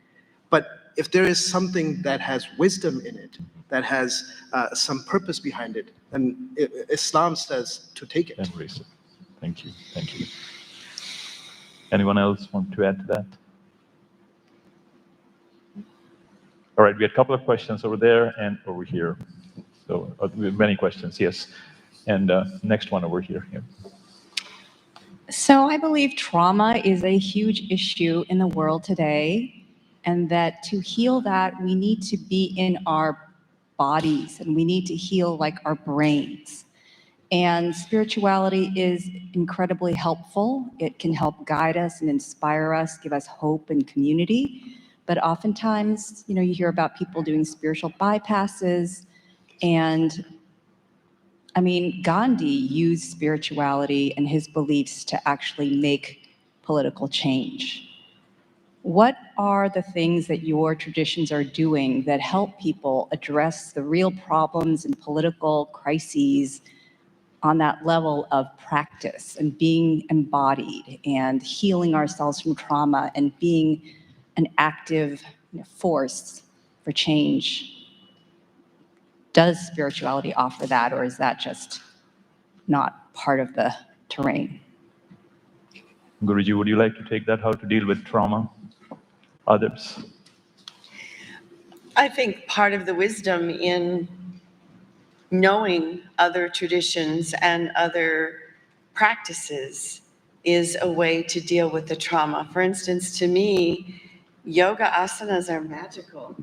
But if there is something that has wisdom in it, that has some purpose behind it, then Islam says to take it. Embrace it. Thank you. Thank you. Anyone else want to add to that? All right, we had a couple of questions over there and over here. So we have many questions, yes. And next one over here. Yeah. So I believe trauma is a huge issue in the world today, and that to heal that, we need to be in our bodies, and we need to heal like our brains. And spirituality is incredibly helpful. It can help guide us and inspire us, give us hope and community. But oftentimes, you know, you hear about people doing spiritual bypasses. And I mean, Gandhi used spirituality and his beliefs to actually make political change. What are the things that your traditions are doing that help people address the real problems and political crises on that level of practice and being embodied and healing ourselves from trauma and being an active force for change? Does spirituality offer that, or is that just not part of the terrain? Guruji, would you like to take that? How to deal with trauma? Others? I think part of the wisdom in knowing other traditions and other practices is a way to deal with the trauma. For instance, to me, yoga asanas are magical.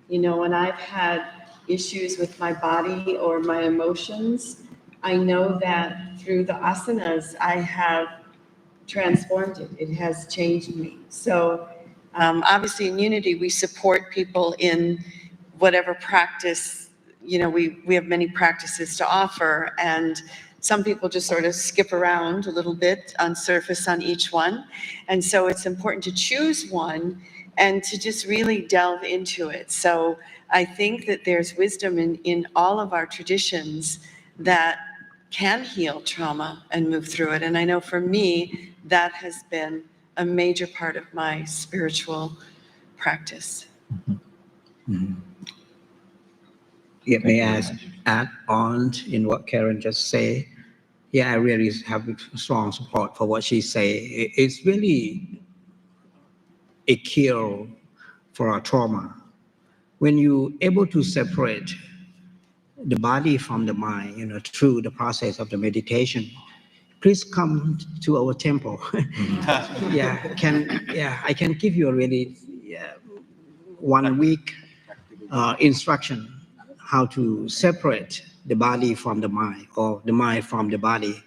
You know, when I've had issues with my body or my emotions, I know that through the asanas, I have transformed it. It has changed me. So obviously in Unity, we support people in whatever practice. You know, we have many practices to offer, and some people just sort of skip around a little bit on surface on each one. And so it's important to choose one and to just really delve into it. So I think that there's wisdom in all of our traditions that can heal trauma and move through it. And I know for me, that has been a major part of my spiritual practice. Mm-hmm. Yeah, may I add on in what Karen just said? Yeah, I really have strong support for what she say. It's really a cure for our trauma. When you able to separate the body from the mind, through the process of the meditation, please come to our temple. I can give you a really 1 week instruction how to separate the body from the mind or the mind from the body.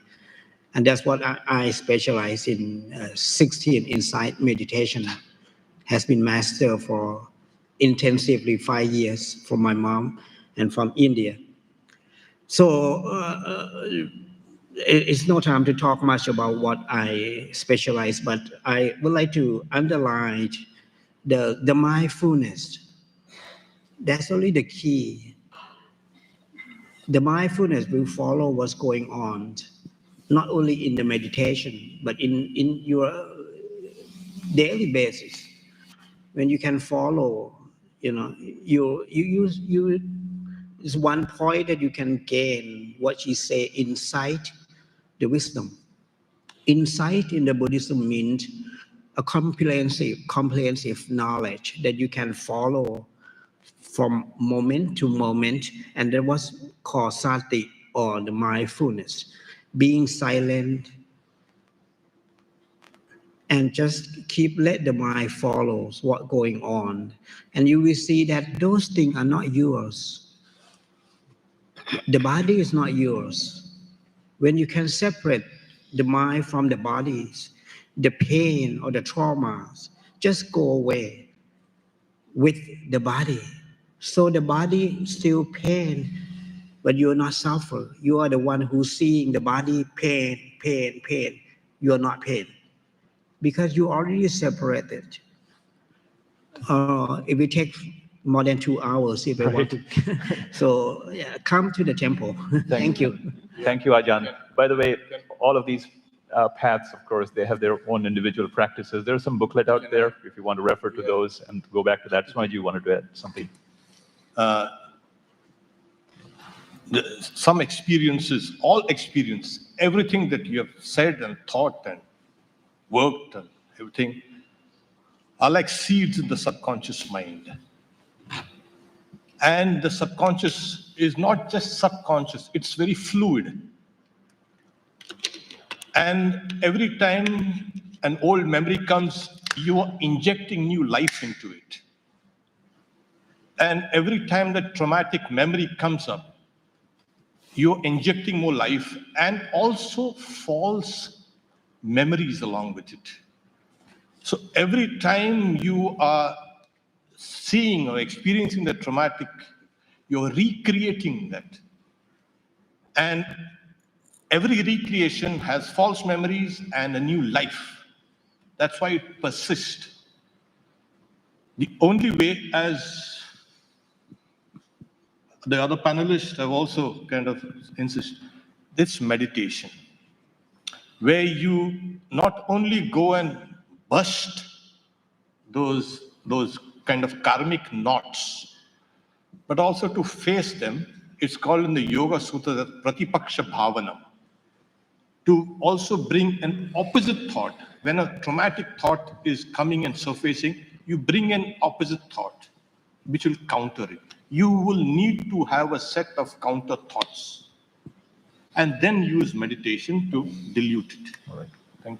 And that's what I specialize in. 16 insight meditation has been mastered for intensively 5 years from my mom and from India. So it's no time to talk much about what I specialize, but I would like to underline the mindfulness. That's only the key. The mindfulness will follow what's going on, not only in the meditation, but in your daily basis. When you can follow, you is one point that you can gain what she say, insight, the wisdom. Insight in the Buddhism means a comprehensive knowledge that you can follow from moment to moment, and that was called sati, or the mindfulness, being silent and just let the mind follows what's going on, and you will see that those things are not yours. The body is not yours. When you can separate the mind from the bodies, the pain or the traumas just go away with the body. So the body still pain, but you're not suffer. You are the one who's seeing the body pain. You are not pain because you already separated. It will take more than 2 hours if I want to. So come to the temple. Thank you. Thank you, Ajahn. By the way, all of these paths, of course, they have their own individual practices. There's some booklet out there if you want to refer to those and go back to that. Swamiji, you wanted to add something? Some experiences, all experience, everything that you have said and thought and worked and everything are like seeds in the subconscious mind. And the subconscious is not just subconscious, it's very fluid. And every time an old memory comes, you are injecting new life into it. And every time that traumatic memory comes up, you're injecting more life and also false memories along with it. So every time you are seeing or experiencing the traumatic, you're recreating that. And every recreation has false memories and a new life. That's why it persists. The only way, as the other panelists have also kind of insisted, this meditation, where you not only go and bust those kind of karmic knots, but also to face them. It's called in the Yoga Sutra that Pratipaksha Bhavanam. To also bring an opposite thought. When a traumatic thought is coming and surfacing, you bring an opposite thought, which will counter it. You will need to have a set of counter thoughts and then use meditation to dilute it. All right.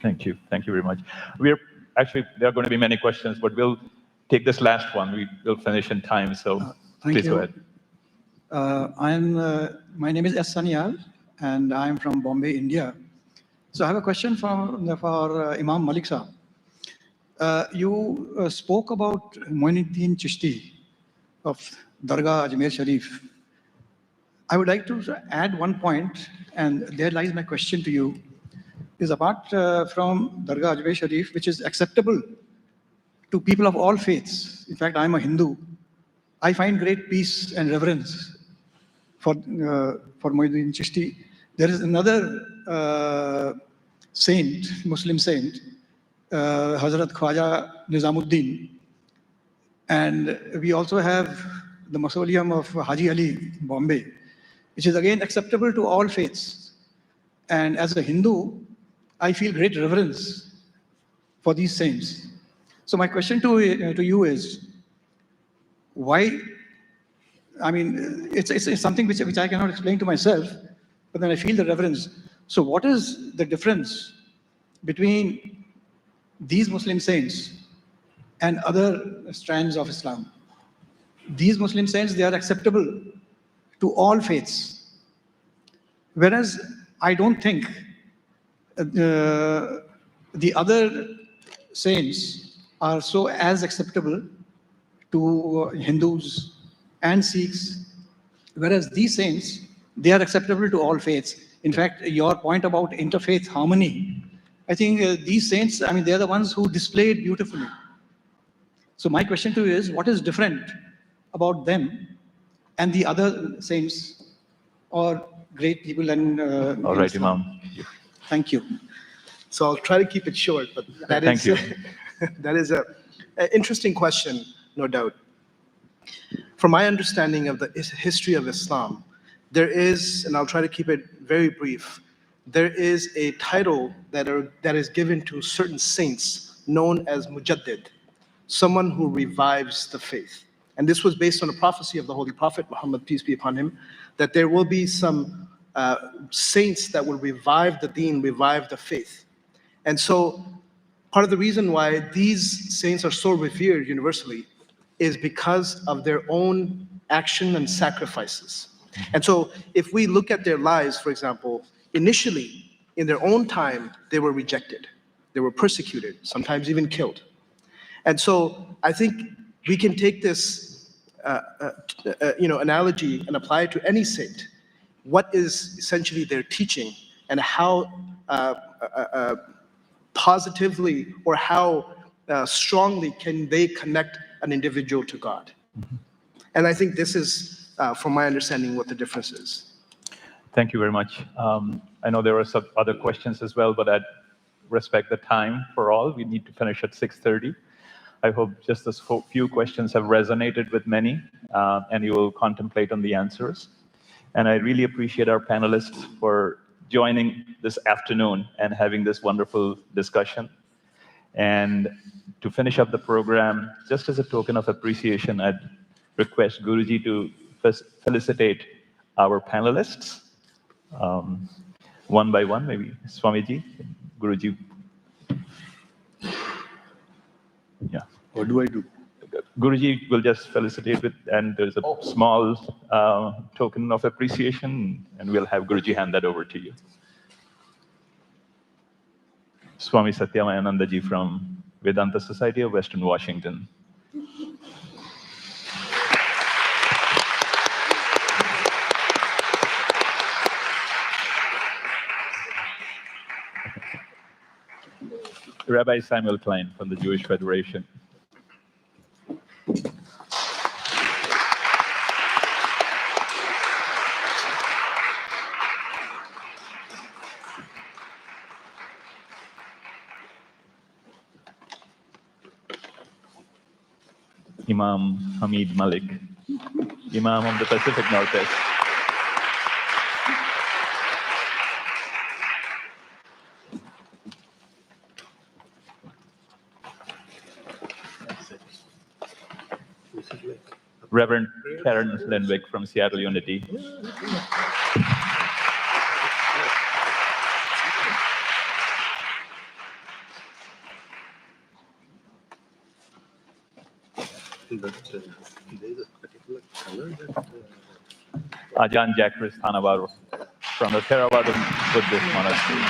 Thank you. Thank you very much. There are going to be many questions, but we'll take this last one. We'll finish in time, so please go ahead. My name is S. Sanyal, and I'm from Bombay, India. So I have a question for Imam Malik Sahab. You spoke about Moinuddin Chishti of Dargah Ajmer Sharif. I would like to add one point, and there lies my question to you, is apart from Dargah Ajmer Sharif, which is acceptable to people of all faiths. In fact, I'm a Hindu. I find great peace and reverence for Moinuddin Chishti. There is another saint, Muslim saint, Hazrat Khwaja Nizamuddin. And we also have the mausoleum of Haji Ali, Bombay, which is again acceptable to all faiths. And as a Hindu, I feel great reverence for these saints. So my question to you is, why? I mean, it's something which I cannot explain to myself, but then I feel the reverence. So what is the difference between these Muslim saints and other strands of Islam? These Muslim saints, they are acceptable to all faiths. Whereas I don't think the other saints are so as acceptable to Hindus and Sikhs, whereas these saints, they are acceptable to all faiths. In fact, your point about interfaith harmony, I think these saints, I mean, they're the ones who display it beautifully. So my question to you is, what is different about them and the other saints or great people and All right, Imam. Thank you. So I'll try to keep it short, but that Thank is you. that is an interesting question, no doubt. From my understanding of the history of Islam, there is, and I'll try to keep it very brief, there is a title that is given to certain saints known as Mujaddid, someone who revives the faith. And this was based on a prophecy of the Holy Prophet Muhammad, peace be upon him, that there will be some saints that will revive the deen, revive the faith. And so part of the reason why these saints are so revered universally is because of their own action and sacrifices. And so if we look at their lives, for example, initially, in their own time, they were rejected. They were persecuted, sometimes even killed. And so I think we can take this analogy and apply it to any saint. What is essentially their teaching and how positively or how strongly can they connect an individual to God? And I think this is, from my understanding, what the difference is. Thank you very much. I know there are some other questions as well, but I'd respect the time for all. We need to finish at 6:30. I hope just those few questions have resonated with many, and you will contemplate on the answers. And I really appreciate our panelists for joining this afternoon and having this wonderful discussion. And to finish up the program, just as a token of appreciation, I'd request Guruji to felicitate our panelists one by one, maybe Swamiji, Guruji. Yeah. What do I do? Guruji will just felicitate with, and there's a small token of appreciation, and we'll have Guruji hand that over to you. Swami Satyamayananda ji from Vedanta Society of Western Washington. Rabbi Samuel Klein from the Jewish Federation. Imam Hamid Malik, Imam of the Pacific Northwest. Reverend Karen Lindwick from Seattle Unity. Ajahn Jacques Thanawar from the Theravada Buddhist Monastery.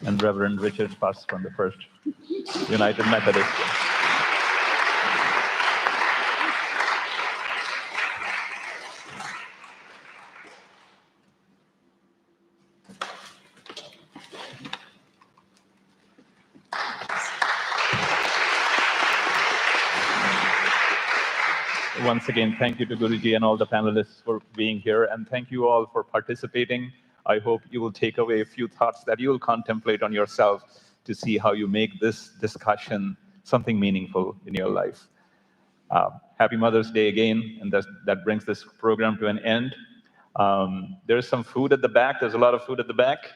And Reverend Richard Fuss from the First United Methodist. Once again, thank you to Guruji and all the panelists for being here, and thank you all for participating. I hope you will take away a few thoughts that you will contemplate on yourself to see how you make this discussion something meaningful in your life. Happy Mother's Day again, and that brings this program to an end. There's some food at the back. There's a lot of food at the back.